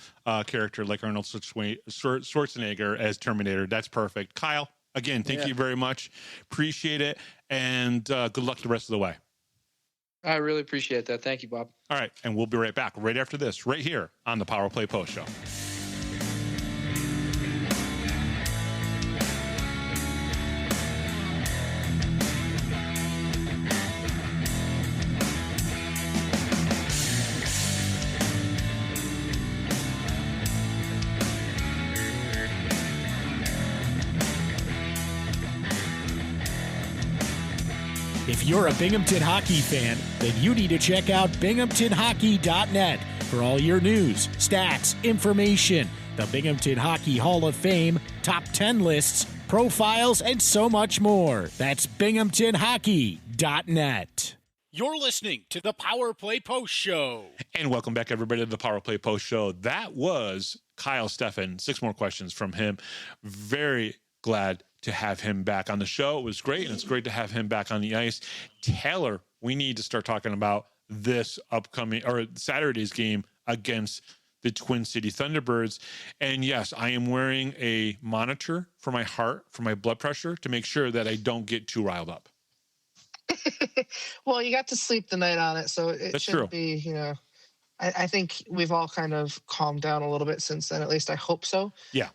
character like Arnold Schwarzenegger as Terminator. That's perfect. Kyle, again, thank you very much. Appreciate it, and good luck the rest of the way. I really appreciate that. Thank you, Bob. All right, and we'll be right back right after this, right here on the Power Play Post Show. If you're a Binghamton hockey fan, then you need to check out binghamtonhockey.net for all your news, stats, information, the Binghamton Hockey Hall of Fame, top 10 lists, profiles, and so much more. That's binghamtonhockey.net. You're listening to the Power Play Post Show. And welcome back, everybody, to the Power Play Post Show. That was Kyle Stephan. 6 more questions from him. Very glad to have him back on the show. It was great, and it's great to have him back on the ice. Taylor, we need to start talking about this upcoming, or Saturday's game against the Twin City Thunderbirds. And yes, I am wearing a monitor for my heart, for my blood pressure, to make sure that I don't get too riled up. Well, you got to sleep the night on it, so it shouldn't be, I think we've all kind of calmed down a little bit since then. At least I hope so. Yeah.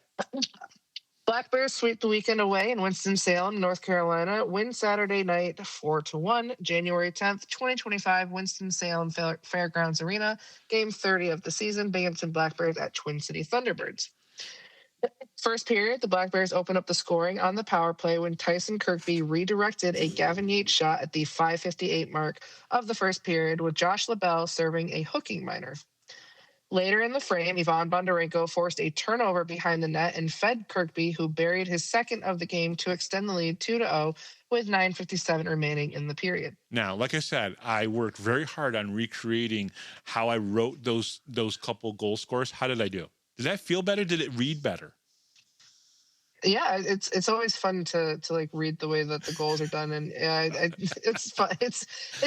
Black Bears sweep the weekend away in Winston-Salem, North Carolina. Win Saturday night 4-1. January 10th, 2025, Winston-Salem Fairgrounds Arena. Game 30 of the season. Binghamton Black Bears at Twin City Thunderbirds. First period, the Black Bears opened up the scoring on the power play when Tyson Kirkby redirected a Gavin Yates shot at the 5:58 mark of the first period, with Josh LaBelle serving a hooking minor. Later in the frame, Ivan Bondarenko forced a turnover behind the net and fed Kirkby, who buried his second of the game to extend the lead 2-0 with 9:57 remaining in the period. Now, like I said, I worked very hard on recreating how I wrote those couple goal scores. How did I do? Did that feel better? Did it read better? Yeah, it's always fun to like read the way that the goals are done, and it's fun. It's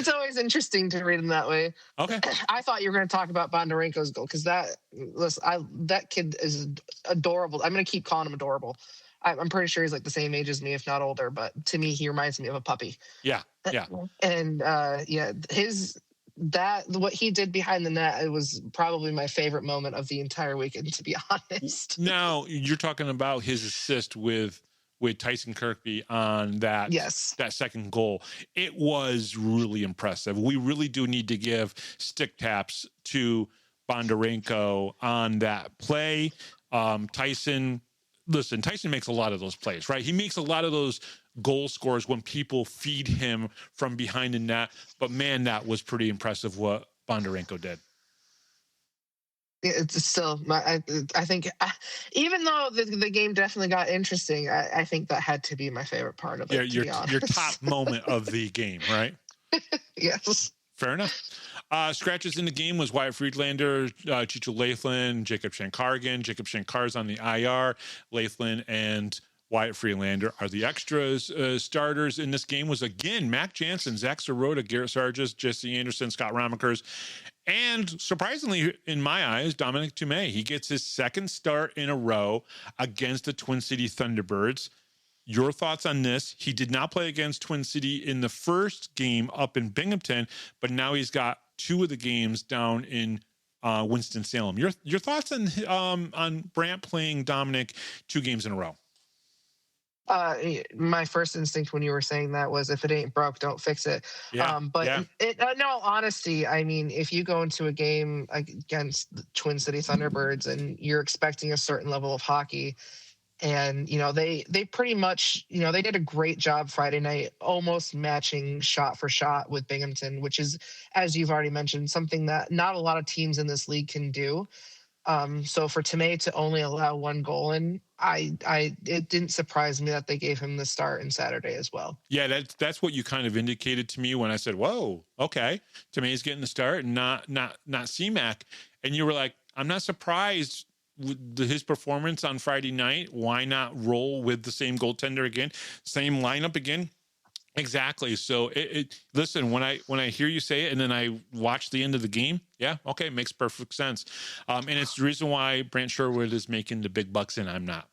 always interesting to read them that way. Okay. I thought you were going to talk about Bondarenko's goal because that kid is adorable. I'm going to keep calling him adorable. I'm pretty sure he's like the same age as me, if not older. But to me, he reminds me of a puppy. Yeah. And what he did behind the net, it was probably my favorite moment of the entire weekend, to be honest. Now you're talking about his assist with Tyson Kirkby on that second goal. It was really impressive. We really do need to give stick taps to Bondarenko on that play. Tyson makes a lot of those plays, right? He makes a lot of those goal scores when people feed him from behind the net. But man, that was pretty impressive what Bondarenko did. It's still, I think, even though the game definitely got interesting, I think that had to be my favorite part of it. Yeah, your top moment of the game, right? Yes. Fair enough. Scratches in the game was Wyatt Friedlander, Chicho Latham, Jacob Shankargan. Jacob Shankar's on the IR. Latham and Wyatt Friedlander are the extras. Starters in this game was, again, Mac Jansen, Zach Sirota, Garrett Sargis, Jesse Anderson, Scott Ramekers, and surprisingly, in my eyes, Dominic Tumay. He gets his second start in a row against the Twin City Thunderbirds. Your thoughts on this? He did not play against Twin City in the first game up in Binghamton, but now he's got two of the games down in Winston-Salem. Your thoughts on Brant playing Dominic 2 games in a row? My first instinct when you were saying that was, if it ain't broke, don't fix it. In all honesty, I mean, if you go into a game against the Twin City Thunderbirds and you're expecting a certain level of hockey, and they pretty much they did a great job Friday night, almost matching shot for shot with Binghamton, which is, as you've already mentioned, something that not a lot of teams in this league can do. So for Tumay to only allow 1 goal in, it didn't surprise me that they gave him the start in Saturday as well. Yeah, that's what you kind of indicated to me when I said, "Whoa, okay, Tumay's getting the start and not CMAC," and you were like, "I'm not surprised with his performance on Friday night. Why not roll with the same goaltender again, same lineup again?" Exactly. So listen, when I hear you say it and then I watch the end of the game, yeah, okay, makes perfect sense. And it's the reason why Brant Sherwood is making the big bucks and I'm not.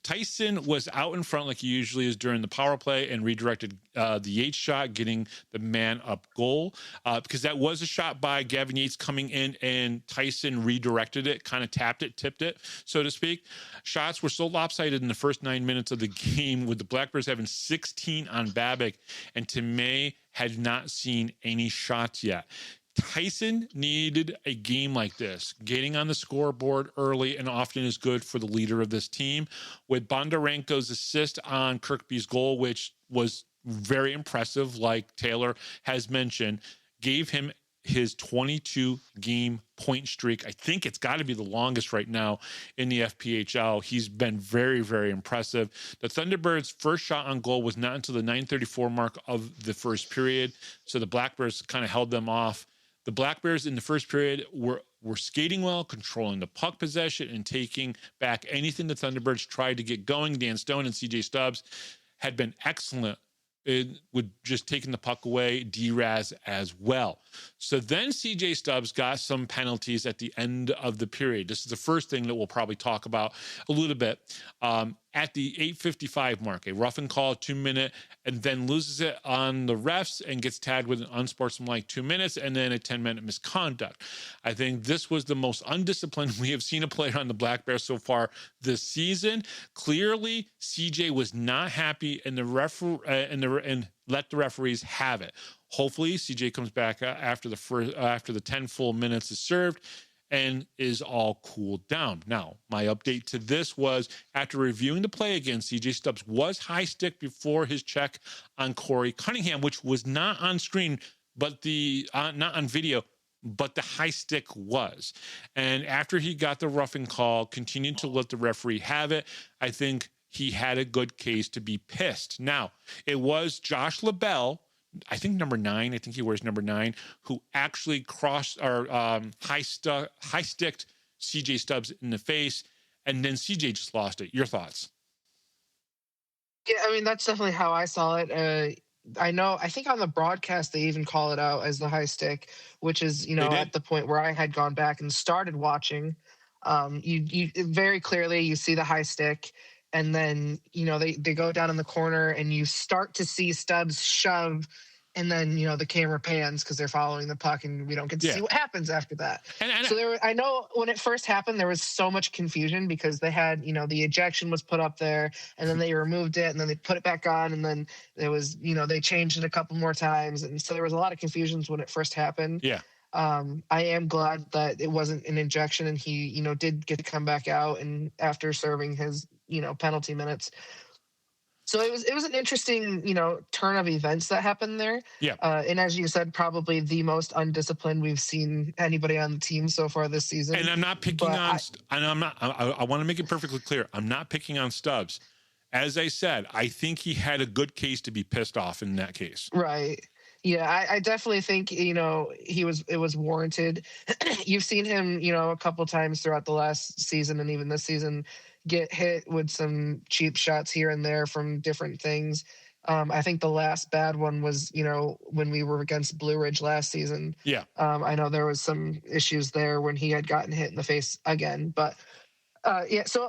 Tyson was out in front like he usually is during the power play and redirected the Yates shot, getting the man up goal, because that was a shot by Gavin Yates coming in and Tyson redirected it, kind of tapped it, tipped it, so to speak. Shots were so lopsided in the first 9 minutes of the game, with the Black Bears having 16 on Babic, and Tumay had not seen any shots yet. Tyson needed a game like this. Getting on the scoreboard early and often is good for the leader of this team. With Bondarenko's assist on Kirkby's goal, which was very impressive, like Taylor has mentioned, gave him his 22-game point streak. I think it's got to be the longest right now in the FPHL. He's been very, very impressive. The Thunderbirds' first shot on goal was not until the 9:34 mark of the first period, so the Black Bears kind of held them off. The Black Bears in the first period were skating well, controlling the puck possession and taking back anything the Thunderbirds tried to get going. Dan Stone and CJ Stubbs had been excellent with just taking the puck away, D-Raz as well. So then CJ Stubbs got some penalties at the end of the period. This is the first thing that we'll probably talk about a little bit. At the 8:55 mark, a rough and call 2-minute, and then loses it on the refs and gets tagged with an unsportsmanlike 2 minutes and then a 10-minute misconduct. I think this was the most undisciplined we have seen a player on the Black Bears so far this season. Clearly, CJ was not happy, and and let the referees have it. Hopefully, CJ comes back after the 10 full minutes is served and is all cooled down. Now, my update to this was after reviewing the play again, CJ Stubbs was high stick before his check on Corey Cunningham, which was not on screen, but not on video, but the high stick was. And after he got the roughing call, continued to let the referee have it, I think he had a good case to be pissed. Now, it was Josh LaBelle, I think number 9, I think he wears number 9, who actually crossed or high sticked CJ Stubbs in the face, and then CJ just lost it. Your thoughts? Yeah, I mean, that's definitely how I saw it. I think on the broadcast, they even call it out as the high stick, which is, at the point where I had gone back and started watching. You very clearly, you see the high stick, and then, they go down in the corner and you start to see Stubbs shove, and then, the camera pans because they're following the puck and we don't get to see what happens after that. I know when it first happened, there was so much confusion because they had, the ejection was put up there and then they removed it and then they put it back on. And then there was, they changed it a couple more times. And so there was a lot of confusions when it first happened. Yeah. I am glad that it wasn't an injection and he, did get to come back out and after serving his, penalty minutes. So it was an interesting, turn of events that happened there. Yeah. And as you said, probably the most undisciplined we've seen anybody on the team so far this season. And I'm not picking on, I want to make it perfectly clear. I'm not picking on Stubbs. As I said, I think he had a good case to be pissed off in that case. Right. Yeah, I definitely think, it was warranted. You've seen him, a couple times throughout the last season and even this season get hit with some cheap shots here and there from different things. I think the last bad one was, when we were against Blue Ridge last season. Yeah. I know there was some issues there when he had gotten hit in the face again, but so,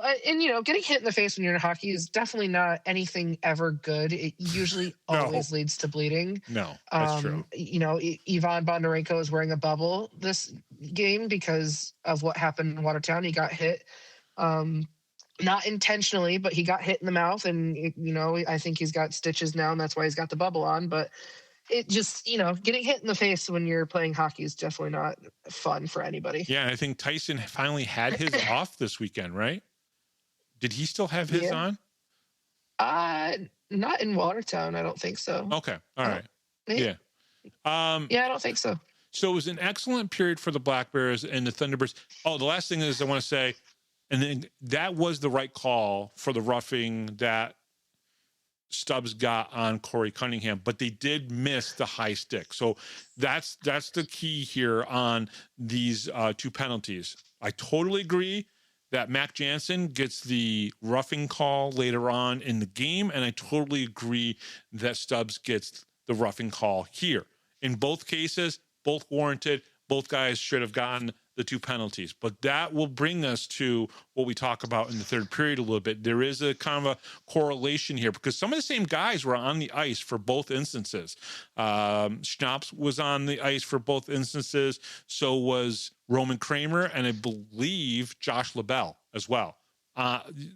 getting hit in the face when you're in hockey is definitely not anything ever good. It usually always leads to bleeding. No, that's true. Ivan Bondarenko is wearing a bubble this game because of what happened in Watertown. He got hit, not intentionally, but he got hit in the mouth and, I think he's got stitches now and that's why he's got the bubble on, but it just, getting hit in the face when you're playing hockey is definitely not fun for anybody. Yeah, I think Tyson finally had his off this weekend, right? Did he still have his on? Not in Watertown, I don't think so. Okay, all right. Yeah. I don't think so. So it was an excellent period for the Black Bears and the Thunderbirds. Oh, the last thing is I want to say, and then that was the right call for the roughing that Stubbs got on Corey Cunningham, but they did miss the high stick. So that's the key here on these 2 penalties. I totally agree that Mac Jansen gets the roughing call later on in the game, and I totally agree that Stubbs gets the roughing call here. In both cases, both warranted. Both guys should have gotten the 2 penalties, but that will bring us to what we talk about in the third period a little bit. There is a kind of a correlation here because some of the same guys were on the ice for both instances. Schnapps was on the ice for both instances. So was Roman Kramer, and I believe Josh LaBelle as well.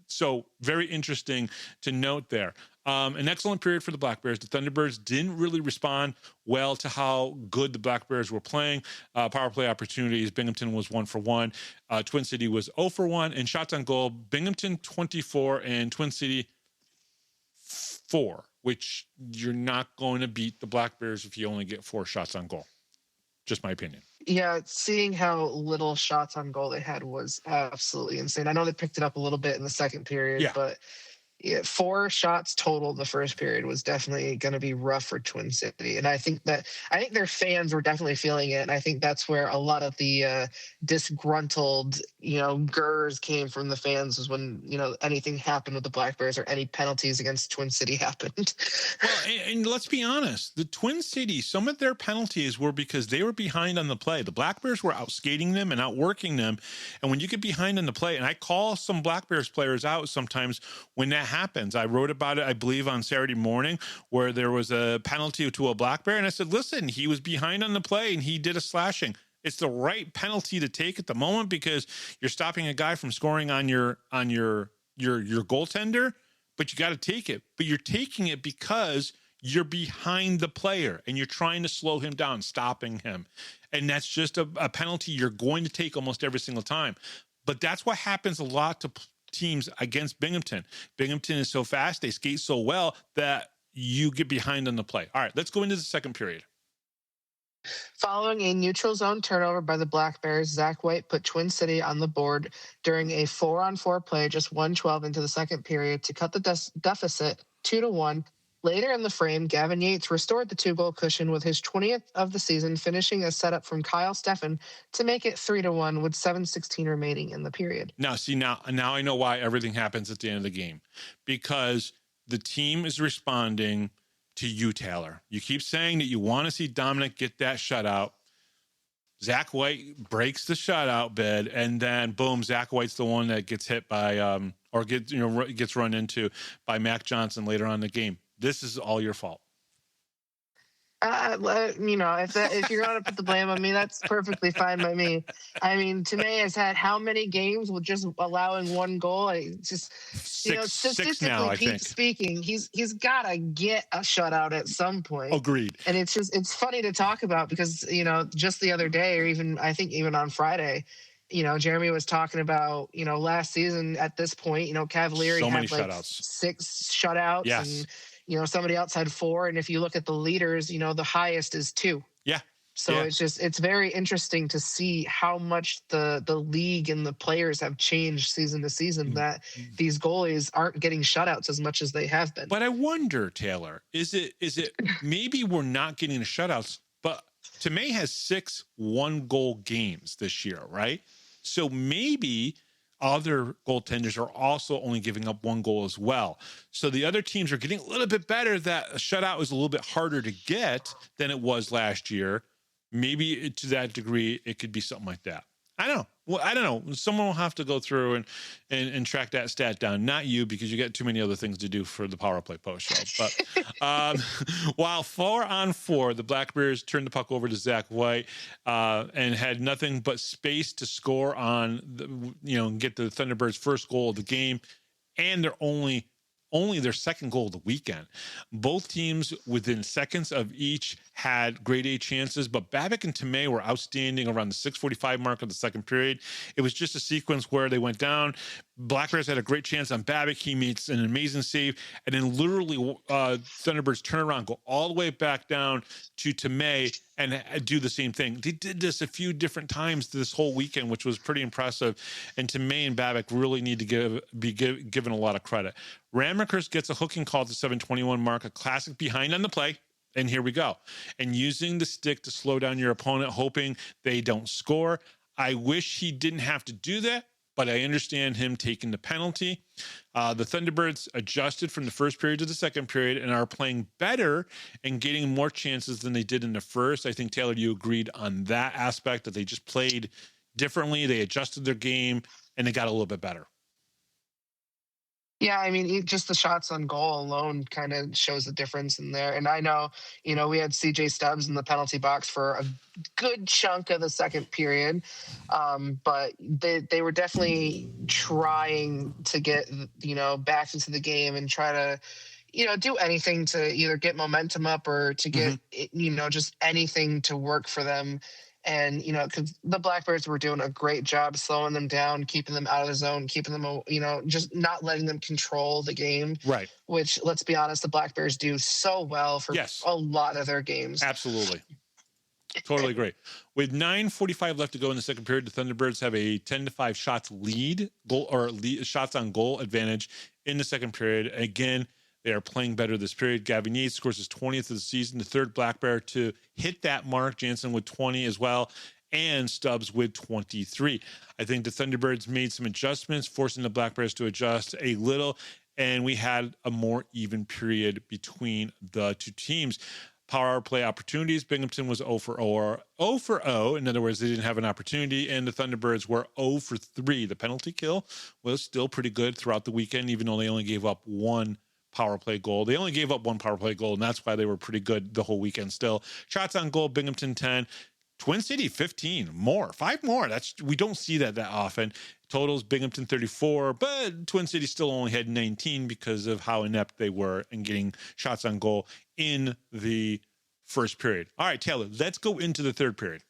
So very interesting to note there. An excellent period for the Black Bears. The Thunderbirds didn't really respond well to how good the Black Bears were playing. Power play opportunities, Binghamton was 1 for 1. Twin City was 0 for 1. And shots on goal, Binghamton 24 and Twin City 4, which you're not going to beat the Black Bears if you only get 4 shots on goal. Just my opinion. Yeah, seeing how little shots on goal they had was absolutely insane. I know they picked it up a little bit in the second period, but 4 shots total in the first period was definitely going to be rough for Twin City. And I think their fans were definitely feeling it. And I think that's where a lot of the disgruntled, gurrs came from the fans was when, anything happened with the Black Bears or any penalties against Twin City happened. Well, and let's be honest, the Twin City, some of their penalties were because they were behind on the play. The Black Bears were outskating them and outworking them. And when you get behind on the play, and I call some Black Bears players out sometimes when that happens. I wrote about it, I believe, on Saturday morning where there was a penalty to a Black Bear. And I said, listen, he was behind on the play and he did a slashing. It's the right penalty to take at the moment because you're stopping a guy from scoring on your goaltender, but you got to take it. But you're taking it because you're behind the player and you're trying to slow him down, stopping him. And that's just a penalty you're going to take almost every single time. But that's what happens a lot to teams against Binghamton. Binghamton is so fast, they skate so well that you get behind on the play. All right, let's go into the second period. Following a neutral zone turnover by the Black Bears, Zach White put Twin City on the board during a 4-on-4 play, just 1:12 into the second period, to cut the deficit 2-1. Later in the frame, Gavin Yates restored the 2-goal cushion with his 20th of the season, finishing a setup from Kyle Stephan to make it 3-1 with 7:16 remaining in the period. Now I know why everything happens at the end of the game, because the team is responding to you, Taylor. You keep saying that you want to see Dominic get that shutout. Zach White breaks the shutout bid, and then boom, Zach White's the one that gets hit by or gets run into by Mac Johnson later on in the game. This is all your fault. If you're going to put the blame on me, that's perfectly fine by me. I mean, Tomei has had how many games with just allowing one goal? It's just, six now, I think. Speaking, he's got to get a shutout at some point. Agreed. And it's funny to talk about because, just the other day, or even on Friday, Jeremy was talking about, last season at this point, Cavalieri so had shutouts. 6 shutouts. Yes. And, somebody else had 4. And if you look at the leaders, the highest is 2. Yeah. So yeah. it's very interesting to see how much the league and the players have changed season to season, that these goalies aren't getting shutouts as much as they have been. But I wonder, Taylor, is it maybe we're not getting the shutouts, but Tomei has 6 1-goal games this year, right? So maybe other goaltenders are also only giving up 1 goal as well. So the other teams are getting a little bit better. That a shutout is a little bit harder to get than it was last year. Maybe to that degree, it could be something like that. I don't know. Well, I don't know. Someone will have to go through and track that stat down. Not you, because you got too many other things to do for the Power Play Post Show. But while 4-on-4, the Black Bears turned the puck over to Zach White and had nothing but space to score on, get the Thunderbirds' first goal of the game, and they're only their second goal of the weekend. Both teams within seconds of each had grade A chances, but Babbitt and Tomei were outstanding around the 6:45 mark of the second period. It was just a sequence where they went down. Black Bears had a great chance on Babbitt. He makes an amazing save, and then literally Thunderbirds turn around, go all the way back down to Tomei and do the same thing. They did this a few different times this whole weekend, which was pretty impressive. And Tomei and Babbitt really need to be given a lot of credit. Ramakers gets a hooking call at the 7:21 mark, a classic behind on the play. And here we go. And using the stick to slow down your opponent, hoping they don't score. I wish he didn't have to do that, but I understand him taking the penalty. The Thunderbirds adjusted from the first period to the second period and are playing better and getting more chances than they did in the first. I think, Taylor, you agreed on that aspect, that they just played differently. They adjusted their game and they got a little bit better. Yeah, I mean, just the shots on goal alone kind of shows the difference in there. And I know, we had CJ Stubbs in the penalty box for a good chunk of the second period, but they were definitely trying to get, back into the game and try to, do anything to either get momentum up or to get, just anything to work for them. And, because the Black Bears were doing a great job slowing them down, keeping them out of the zone, keeping them, just not letting them control the game. Right. Which, let's be honest, the Black Bears do so well for a lot of their games. Absolutely. Totally agree. With 9:45 left to go in the second period, the Thunderbirds have a 10-5 shots shots on goal advantage in the second period. Again, they are playing better this period. Gavin Yates scores his 20th of the season, the third Black Bear to hit that mark. Jansen with 20 as well, and Stubbs with 23. I think the Thunderbirds made some adjustments, forcing the Black Bears to adjust a little, and we had a more even period between the two teams. Power play opportunities, Binghamton was 0 for 0. In other words, they didn't have an opportunity, and the Thunderbirds were 0 for 3. The penalty kill was still pretty good throughout the weekend, even though they only gave up one power play goal. They only gave up one power play goal, and that's why they were pretty good the whole weekend still. Shots on goal, Binghamton 10, Twin City 15, 5 more. We don't see that often. Totals, Binghamton 34, but Twin City still only had 19 because of how inept they were in getting shots on goal in the first period. All right, Taylor, let's go into the third period.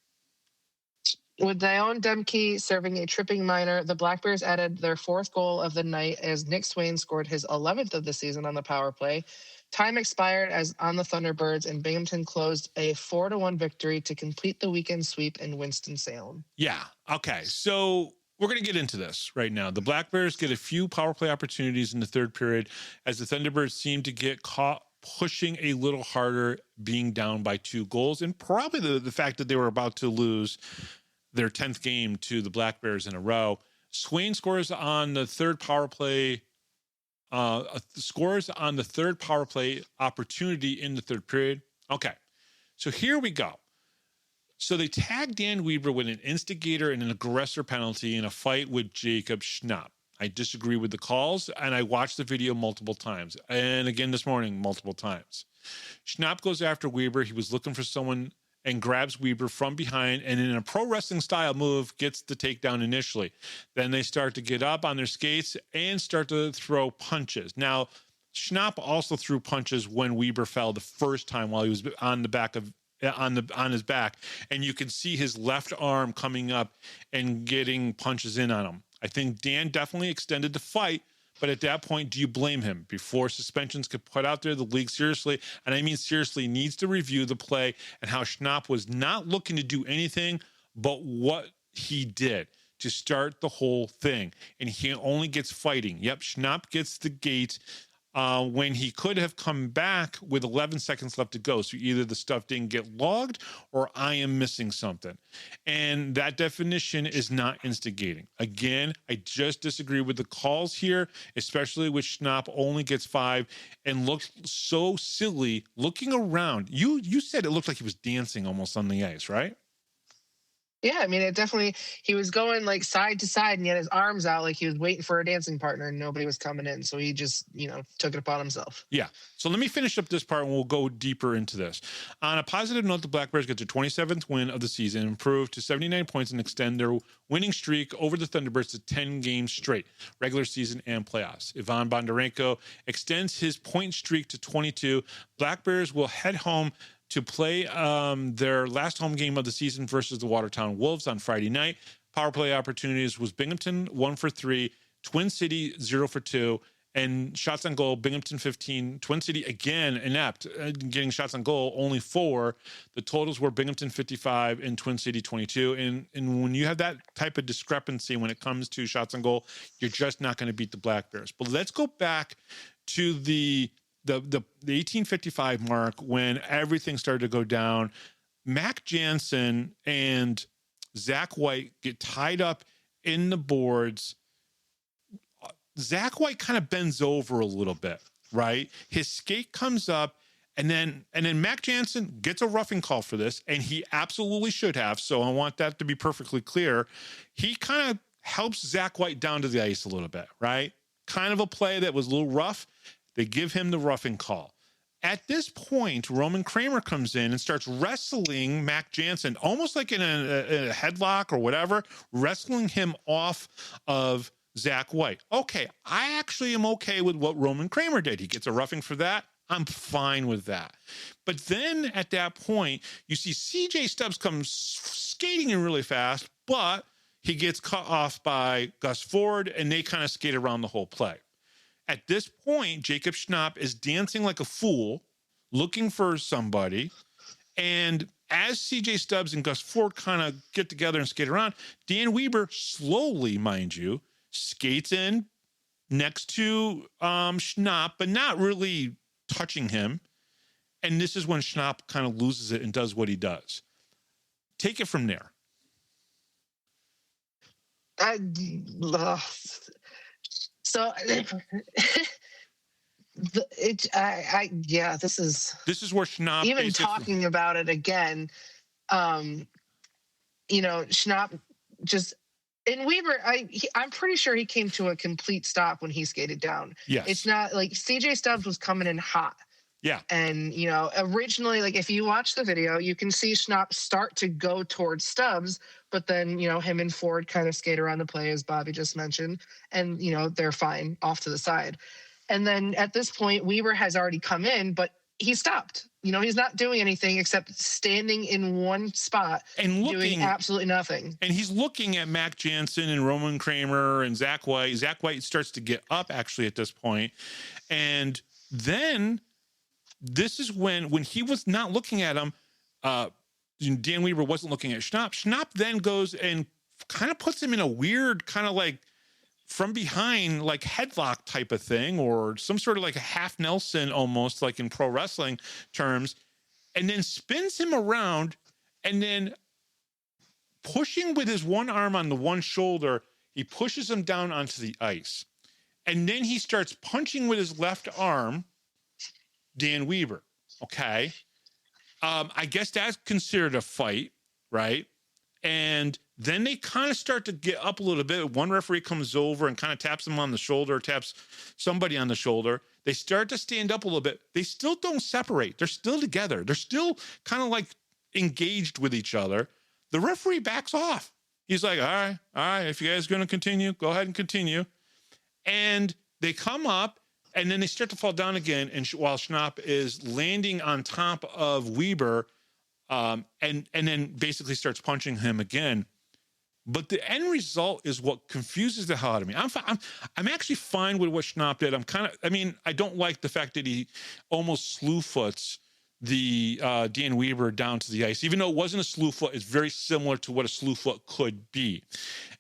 With Dione Demke serving a tripping minor, the Black Bears added their fourth goal of the night as Nick Swain scored his 11th of the season on the power play. Time expired as on the Thunderbirds, and Binghamton closed a 4-1 victory to complete the weekend sweep in Winston-Salem. Yeah. Okay. So we're going to get into this right now. The Black Bears get a few power play opportunities in the third period as the Thunderbirds seem to get caught pushing a little harder, being down by 2 goals, and probably the fact that they were about to lose their 10th game to the Black Bears in a row. Swain scores on the third power play opportunity in the third period. Okay, so here we go. So they tagged Dan Wieber with an instigator and an aggressor penalty in a fight with Jacob Schnapp. I disagree with the calls, and I watched the video multiple times, and again this morning multiple times. Schnapp goes after Wieber. He was looking for someone and grabs Wieber from behind, and in a pro wrestling style move, gets the takedown initially. Then they start to get up on their skates and start to throw punches. Now, Schnapp also threw punches when Wieber fell the first time while he was on his back, and you can see his left arm coming up and getting punches in on him. I think Dan definitely extended the fight, but at that point, do you blame him? Before suspensions could put out there, the league seriously, and I mean seriously, needs to review the play and how Schnapp was not looking to do anything but what he did to start the whole thing. And he only gets fighting. Yep, Schnapp gets the gate when he could have come back with 11 seconds left to go. So either the stuff didn't get logged or I am missing something. And that definition is not instigating. Again, I just disagree with the calls here, especially with Schnapp only gets 5 and looked so silly looking around. You said it looked like he was dancing almost on the ice, right? Yeah, I mean, it definitely, he was going like side to side and he had his arms out like he was waiting for a dancing partner and nobody was coming in. So he just, took it upon himself. Yeah. So let me finish up this part and we'll go deeper into this. On a positive note, the Black Bears get their 27th win of the season, improve to 79 points and extend their winning streak over the Thunderbirds to 10 games straight, regular season and playoffs. Ivan Bondarenko extends his point streak to 22. Black Bears will head home to play their last home game of the season versus the Watertown Wolves on Friday night. Power play opportunities was Binghamton 1 for 3, Twin City 0 for 2, and shots on goal, Binghamton 15, Twin City again inept, getting shots on goal only 4. The totals were Binghamton 55 and Twin City 22. And when you have that type of discrepancy when it comes to shots on goal, you're just not going to beat the Black Bears. But let's go back to the 1855 mark when everything started to go down. Mac Jansen and Zach White get tied up in the boards. Zach White kind of bends over a little bit, right? His skate comes up, and then Mac Jansen gets a roughing call for this, and he absolutely should have. So I want that to be perfectly clear. He kind of helps Zach White down to the ice a little bit, right? Kind of a play that was a little rough. They give him the roughing call. At this point, Roman Kramer comes in and starts wrestling Mac Jansen, almost like in a headlock or whatever, wrestling him off of Zach White. Okay, I actually am okay with what Roman Kramer did. He gets a roughing for that. I'm fine with that. But then at that point, you see CJ Stubbs comes skating in really fast, but he gets cut off by Gus Ford, and they kind of skate around the whole play. At this point, Jacob Schnapp is dancing like a fool, looking for somebody. And as CJ Stubbs and Gus Ford kind of get together and skate around, Dan Wieber, slowly, mind you, skates in next to Schnapp, but not really touching him. And this is when Schnapp kind of loses it and does what he does. Take it from there. So, this is where Schnapp even talking about it again. Schnapp just, and Wieber, I'm pretty sure he came to a complete stop when he skated down. Yes. It's not like CJ Stubbs was coming in hot. Yeah. And, originally, like if you watch the video, you can see Schnapp start to go towards Stubbs, but then, him and Ford kind of skate around the play, as Bobby just mentioned, and, they're fine off to the side. And then at this point, Wieber has already come in, but he stopped. He's not doing anything except standing in one spot and doing absolutely nothing. And he's looking at Mac Jansen and Roman Kramer and Zach White. Zach White starts to get up actually at this point. And then this is when he was not looking at him, Dan Wieber wasn't looking at Schnapp. Schnapp then goes and kind of puts him in a weird kind of like from behind, like headlock type of thing, or some sort of like a half Nelson almost, like in pro wrestling terms, and then spins him around and then pushing with his one arm on the one shoulder, he pushes him down onto the ice. And then he starts punching with his left arm, Dan Wieber. Okay. I guess that's considered a fight, right? And then they kind of start to get up a little bit. One referee comes over and kind of taps him on the shoulder, taps somebody on the shoulder. They start to stand up a little bit. They still don't separate. They're still together. They're still kind of like engaged with each other. The referee backs off. He's like, all right, if you guys are going to continue, go ahead and continue. And they come up, and then they start to fall down again. And while Schnapp is landing on top of Wieber, and then basically starts punching him again. But the end result is what confuses the hell out of me. I'm actually fine with what Schnapp did. I don't like the fact that he almost slew foots the Dan Wieber down to the ice. Even though it wasn't a slew foot, it's very similar to what a slew foot could be,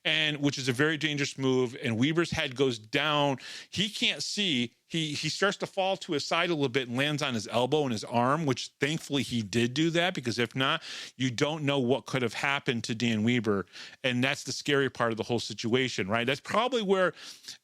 and which is a very dangerous move. And Wieber's head goes down. He can't see. He starts to fall to his side a little bit and lands on his elbow and his arm, which thankfully he did do that, because if not, you don't know what could have happened to Dan Wieber. And that's the scary part of the whole situation, right? That's probably where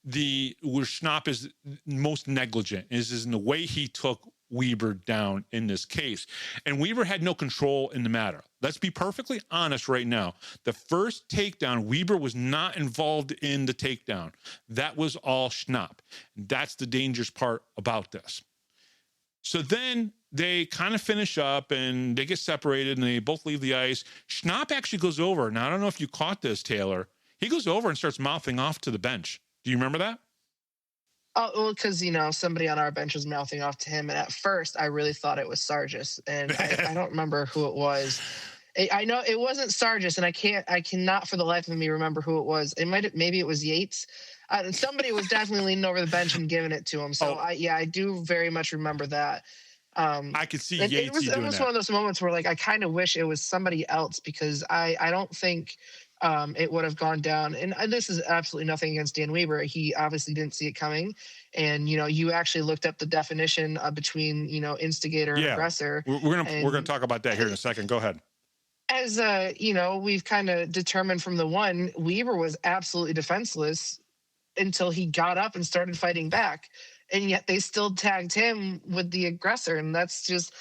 Schnapp is most negligent, is in the way he took Wieber down in this case. And Wieber had no control in the matter. Let's be perfectly honest right now. The first takedown, Wieber was not involved in the takedown. That was all Schnapp. That's the dangerous part about this. So then they kind of finish up and they get separated and they both leave the ice. Schnapp actually goes over. Now, I don't know if you caught this, Taylor. He goes over and starts mouthing off to the bench. Do you remember that? Oh, well, because, somebody on our bench was mouthing off to him. And at first, I really thought it was Sargis. And I don't remember who it was. I know it wasn't Sargis, and I cannot for the life of me remember who it was. Maybe it was Yates. Somebody was definitely leaning over the bench and giving it to him. So, I do very much remember that. I could see Yates doing that. It was one of those moments where, I kind of wish it was somebody else, because I don't think it would have gone down. And this is absolutely nothing against Dan Wieber. He obviously didn't see it coming. And, you actually looked up the definition between, instigator and aggressor. We're gonna talk about that here in a second. Go ahead. As, we've kind of determined from the one, Wieber was absolutely defenseless until he got up and started fighting back. And yet they still tagged him with the aggressor. And that's just...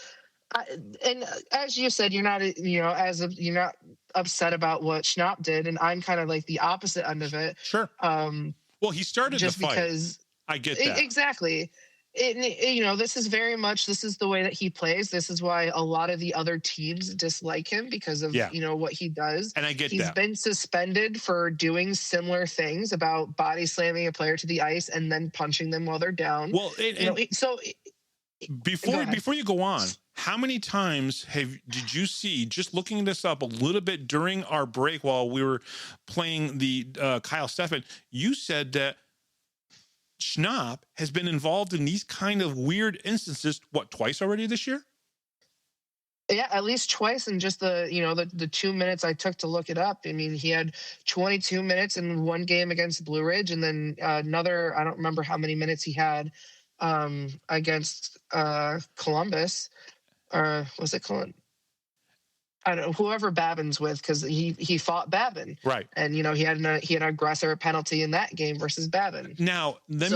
and as you said, you're not upset about what Schnapp did, and I'm kind of like the opposite end of it. Sure. Well, he started just the fight. Because I get that. Exactly. This is very much, this is the way that he plays. This is why a lot of the other teams dislike him, because of what he does. And I get He's been suspended for doing similar things, about body slamming a player to the ice and then punching them while they're down. Well, before you go on, how many times did you see, just looking this up a little bit during our break while we were playing the Kyle Stephan, you said that Schnapp has been involved in these kind of weird instances, twice already this year? Yeah, at least twice in just the 2 minutes I took to look it up. I mean, he had 22 minutes in one game against Blue Ridge, and then another, I don't remember how many minutes he had against Columbus. Or was it Columbus? I don't know, whoever Babin's with, because he fought Babin. Right. And, he had an aggressor penalty in that game versus Babin. Now, let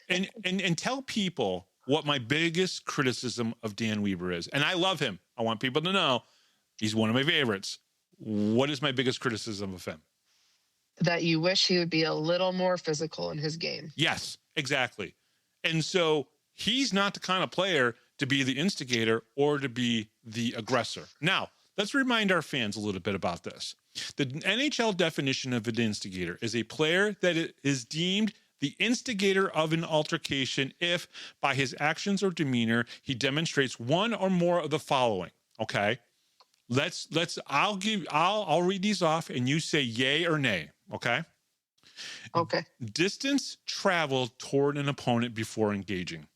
me tell people what my biggest criticism of Dan Wieber is. And I love him. I want people to know he's one of my favorites. What is my biggest criticism of him? That you wish he would be a little more physical in his game. Yes, exactly. And so he's not the kind of player to be the instigator or to be the aggressor. Now, let's remind our fans a little bit about this. The NHL definition of an instigator is a player that is deemed the instigator of an altercation if by his actions or demeanor he demonstrates one or more of the following. Okay, I'll read these off and you say yay or nay. Okay. Okay. Distance traveled toward an opponent before engaging.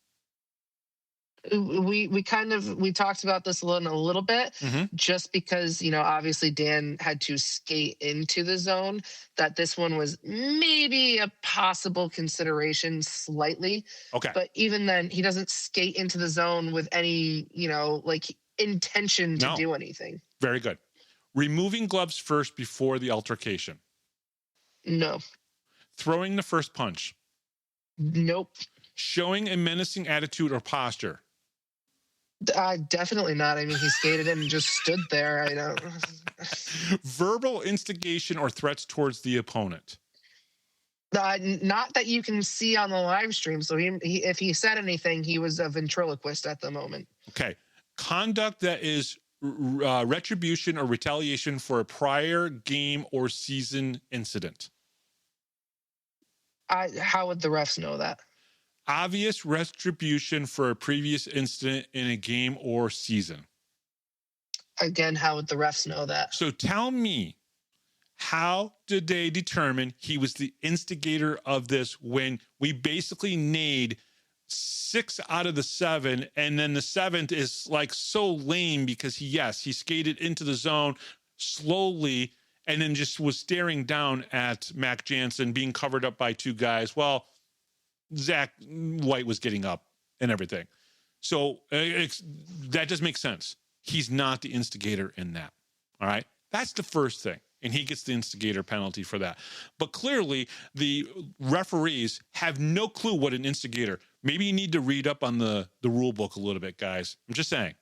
We talked about this a little bit, just because, obviously Dan had to skate into the zone, that this one was maybe a possible consideration slightly. Okay. But even then, he doesn't skate into the zone with any, intention to do anything. Very good. Removing gloves first before the altercation. No. Throwing the first punch. Nope. Showing a menacing attitude or posture. Definitely not. I mean, he skated in and just stood there. I don't. Verbal instigation or threats towards the opponent. Not that you can see on the live stream. So if he said anything, he was a ventriloquist at the moment. Okay. Conduct that is retribution or retaliation for a prior game or season incident. How would the refs know that? Obvious retribution for a previous incident in a game or season. Again, how would the refs know that? So tell me, how did they determine he was the instigator of this when we basically named 6 out of the 7, and then the 7th is like so lame because he skated into the zone slowly and then just was staring down at Mac Jansen being covered up by 2 guys. Well, Zach White was getting up and everything. So that does make sense. He's not the instigator in that. All right. That's the first thing. And he gets the instigator penalty for that. But clearly the referees have no clue what an instigator. Maybe you need to read up on the rule book a little bit, guys. I'm just saying.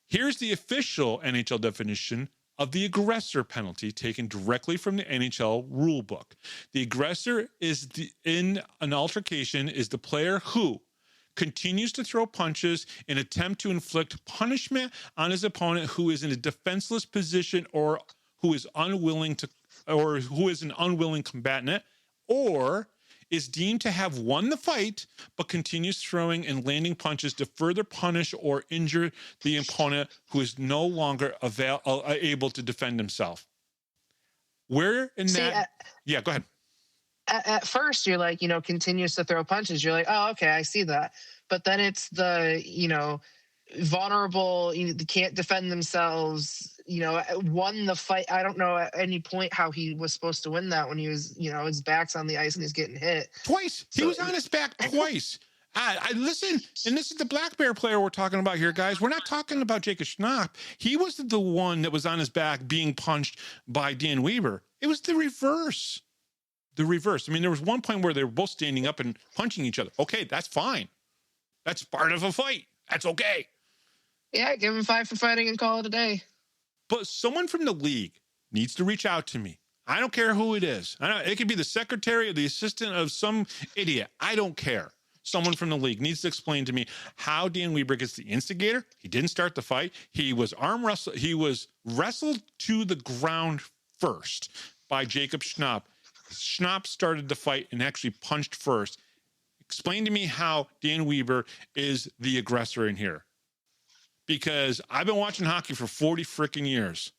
Here's the official NHL definition of the aggressor penalty taken directly from the NHL rule book. The aggressor in an altercation is the player who continues to throw punches in attempt to inflict punishment on his opponent who is in a defenseless position or who is unwilling to, or who is an unwilling combatant, or is deemed to have won the fight, but continues throwing and landing punches to further punish or injure the opponent who is no longer able to defend himself. Where in that? Yeah, go ahead. At first, you're like, continues to throw punches. You're like, oh, okay, I see that. But then it's the, vulnerable, they can't defend themselves, won the fight. I don't know at any point how he was supposed to win that when he was, his back's on the ice and he's getting hit. Twice. He was on his back twice. I listen, and this is the Black Bear player we're talking about here, guys. We're not talking about Jacob Schnapp. He was the one that was on his back being punched by Dan Wieber. It was the reverse. The reverse. I mean, there was one point where they were both standing up and punching each other. Okay, that's fine. That's part of a fight. That's okay. Yeah, give him 5 for fighting and call it a day. But someone from the league needs to reach out to me. I don't care who it is. It could be the secretary or the assistant of some idiot. I don't care. Someone from the league needs to explain to me how Dan Wieber gets the instigator. He didn't start the fight. He was arm wrestled. He was wrestled to the ground first by Jacob Schnapp. Schnapp started the fight and actually punched first. Explain to me how Dan Wieber is the aggressor in here. Because I've been watching hockey for 40 freaking years.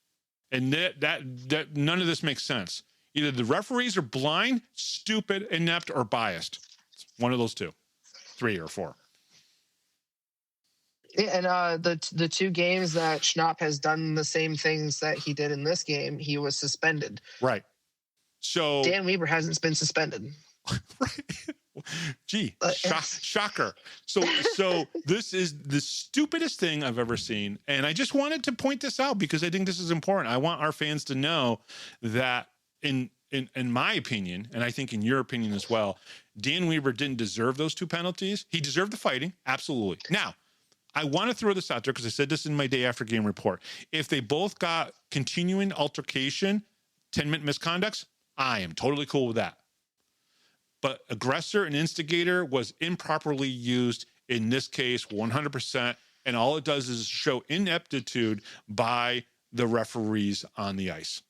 And that none of this makes sense. Either the referees are blind, stupid, inept, or biased. It's one of those 2, 3 or 4. And the 2 games that Schnapp has done the same things that he did in this game, he was suspended. Right. So Dan Wieber hasn't been suspended. Right. Gee, shocker. So this is the stupidest thing I've ever seen. And I just wanted to point this out because I think this is important. I want our fans to know that in my opinion, and I think in your opinion as well, Dan Wieber didn't deserve those 2 penalties. He deserved the fighting. Absolutely. Now, I want to throw this out there because I said this in my day after game report. If they both got continuing altercation, 10-minute misconducts, I am totally cool with that. But aggressor and instigator was improperly used in this case 100%. And all it does is show ineptitude by the referees on the ice.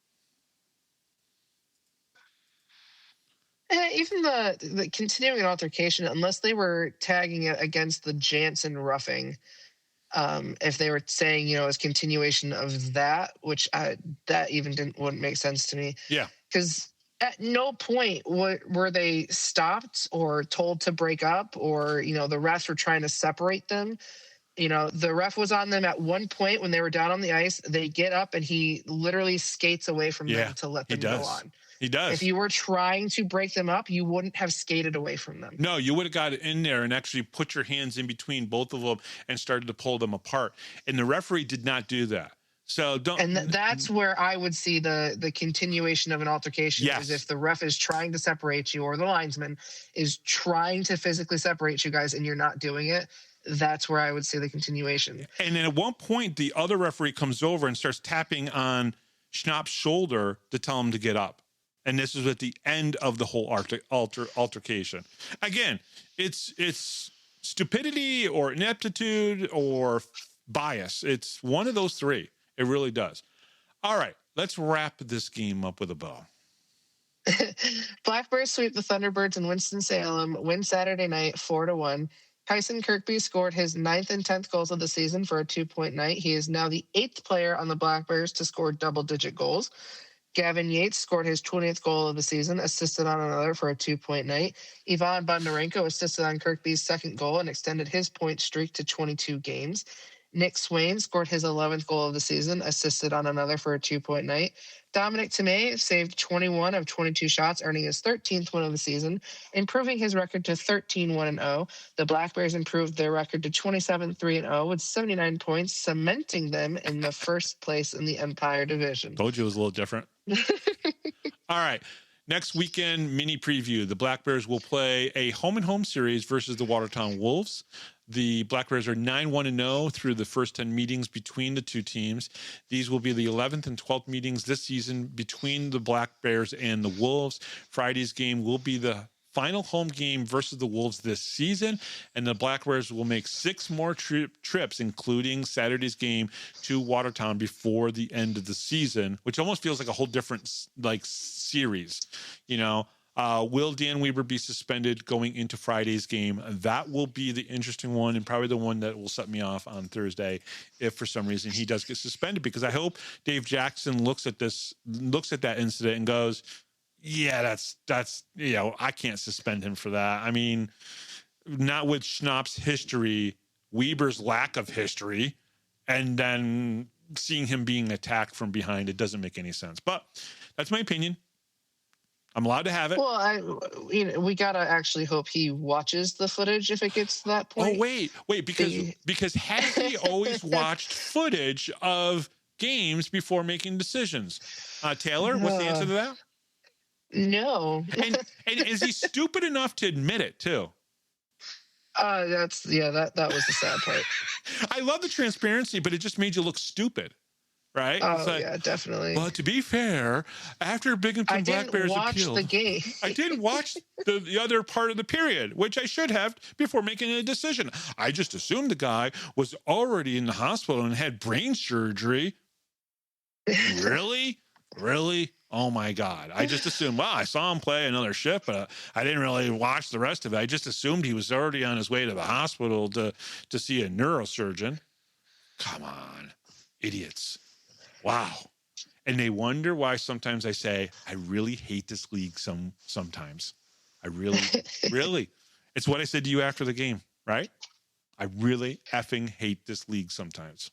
Even the continuing an altercation, unless they were tagging it against the Jansen roughing, if they were saying, as continuation of that, which that even wouldn't make sense to me. Yeah. Because at no point were they stopped or told to break up, or, the refs were trying to separate them. The ref was on them at one point when they were down on the ice. They get up and he literally skates away from them to let them go on. He does. If you were trying to break them up, you wouldn't have skated away from them. No, you would have got in there and actually put your hands in between both of them and started to pull them apart. And the referee did not do that. So don't. And that's where I would see the continuation of an altercation. Yes. Is if the ref is trying to separate you, or the linesman is trying to physically separate you guys, and you're not doing it. That's where I would see the continuation. And then at one point, the other referee comes over and starts tapping on Schnapp's shoulder to tell him to get up. And this is at the end of the whole altercation. Again, it's stupidity or ineptitude or bias. It's one of those three. It really does. All right, let's wrap this game up with a bow. Black Bears sweep the Thunderbirds in Winston-Salem, win Saturday night 4-1. Kyson Kirkby scored his 9th and 10th goals of the season for a 2-point night. He is now the 8th player on the Black Bears to score double-digit goals. Gavin Yates scored his 20th goal of the season, assisted on another for a 2-point night. Ivan Bondarenko assisted on Kirkby's second goal and extended his point streak to 22 games. Nick Swain scored his 11th goal of the season, assisted on another for a 2-point night. Dominic Tomei saved 21 of 22 shots, earning his 13th win of the season, improving his record to 13-1-0. The Black Bears improved their record to 27-3-0 with 79 points, cementing them in the first place in the Empire Division. Told you it was a little different. All right. Next weekend, mini preview. The Black Bears will play a home-and-home series versus the Watertown Wolves. The Black Bears are 9-1-0 through the first 10 meetings between the two teams. These will be the 11th and 12th meetings this season between the Black Bears and the Wolves. Friday's game will be the final home game versus the Wolves this season, and the Black Bears will make 6 more trips, including Saturday's game, to Watertown before the end of the season, which almost feels like a whole different series. Will Dan Wieber be suspended going into Friday's game? That will be the interesting one, and probably the one that will set me off on Thursday if for some reason he does get suspended, because I hope Dave Jackson looks at that incident and goes, yeah, that's I can't suspend him for that. I mean, not with Schnapp's history, Wieber's lack of history, and then seeing him being attacked from behind. It doesn't make any sense. But that's my opinion. I'm allowed to have it. Well, we gotta actually hope he watches the footage if it gets to that point. Oh, wait, because has he always watched footage of games before making decisions? Taylor, what's the answer to that? No. and is he stupid enough to admit it too? That was the sad part. I love the transparency, but it just made you look stupid, right? Oh, yeah, definitely. Well, to be fair, after Binghamton Black Bears appealed, the game. I didn't watch the other part of the period, which I should have before making a decision. I just assumed the guy was already in the hospital and had brain surgery. Really? Oh my God. I just assumed, I saw him play another shift, but I didn't really watch the rest of it. I just assumed he was already on his way to the hospital to see a neurosurgeon. Come on, idiots. Wow. And they wonder why sometimes I say, I really hate this league sometimes. I really, really. It's what I said to you after the game, right? I really effing hate this league sometimes.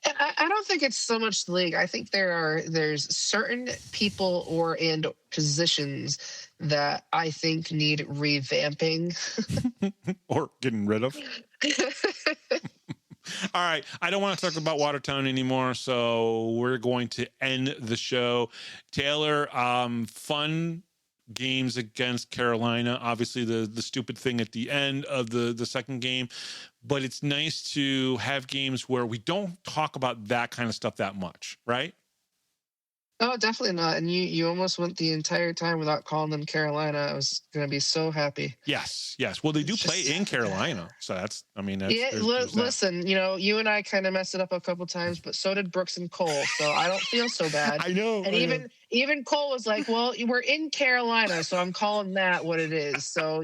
And I don't think it's so much the league. I think there's certain people and positions that I think need revamping. Or getting rid of. All right. I don't want to talk about Watertown anymore, so we're going to end the show. Taylor, fun games against Carolina. Obviously, the stupid thing at the end of the second game. But it's nice to have games where we don't talk about that kind of stuff that much, right? Oh, definitely not. And you almost went the entire time without calling them Carolina. I was going to be so happy. Yes. Well, they do play in Carolina. So that's. Listen, you and I kind of messed it up a couple times, but so did Brooks and Cole. So I don't feel so bad. I know. And Even Cole was like, well, we're in Carolina, so I'm calling that what it is. So,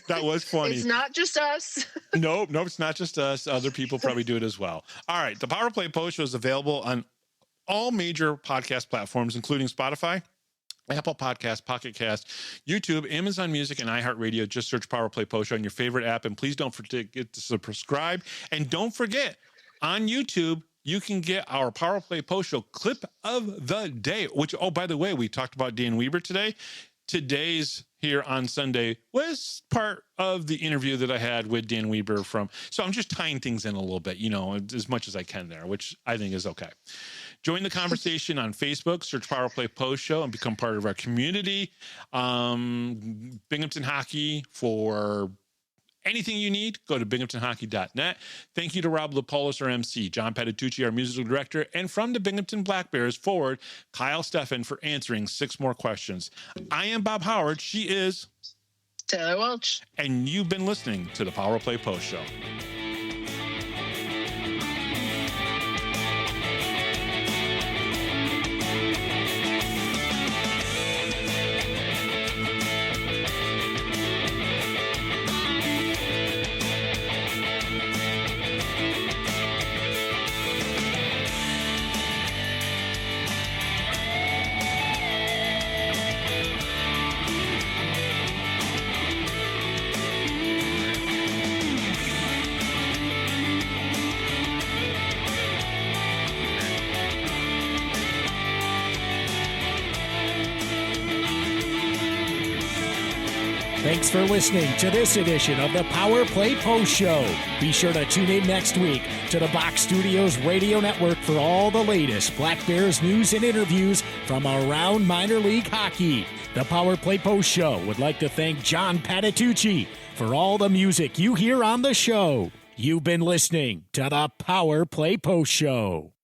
That was funny. it's not just us. Nope, it's not just us. Other people probably do it as well. All right, the Power Play Post Show is available on all major podcast platforms, including Spotify, Apple Podcasts, Pocket Cast, YouTube, Amazon Music, and iHeartRadio. Just search Power Play Post Show on your favorite app, and please don't forget to subscribe. And don't forget, on YouTube, you can get our Power Play Post Show clip of the day, which, oh, by the way, we talked about Dan Wieber today. Today's here on Sunday was part of the interview that I had with Dan Wieber so I'm just tying things in a little bit, as much as I can there, which I think is okay. Join the conversation on Facebook, search Power Play Post Show, and become part of our community. Binghamton Hockey for anything you need, go to binghamtonhockey.net. Thank you to Rob Lapoulis, our MC, John Patitucci, our musical director, and from the Binghamton Black Bears forward, Kyle Stephan, for answering 6 more questions. I am Bob Howard. She is Taylor Welch. And you've been listening to the Power Play Post Show. Thanks for listening to this edition of the Power Play Post Show. Be sure to tune in next week to the Box Studios Radio Network for all the latest Black Bears news and interviews from around minor league hockey. The Power Play Post Show would like to thank John Patitucci for all the music you hear on the show. You've been listening to the Power Play Post Show.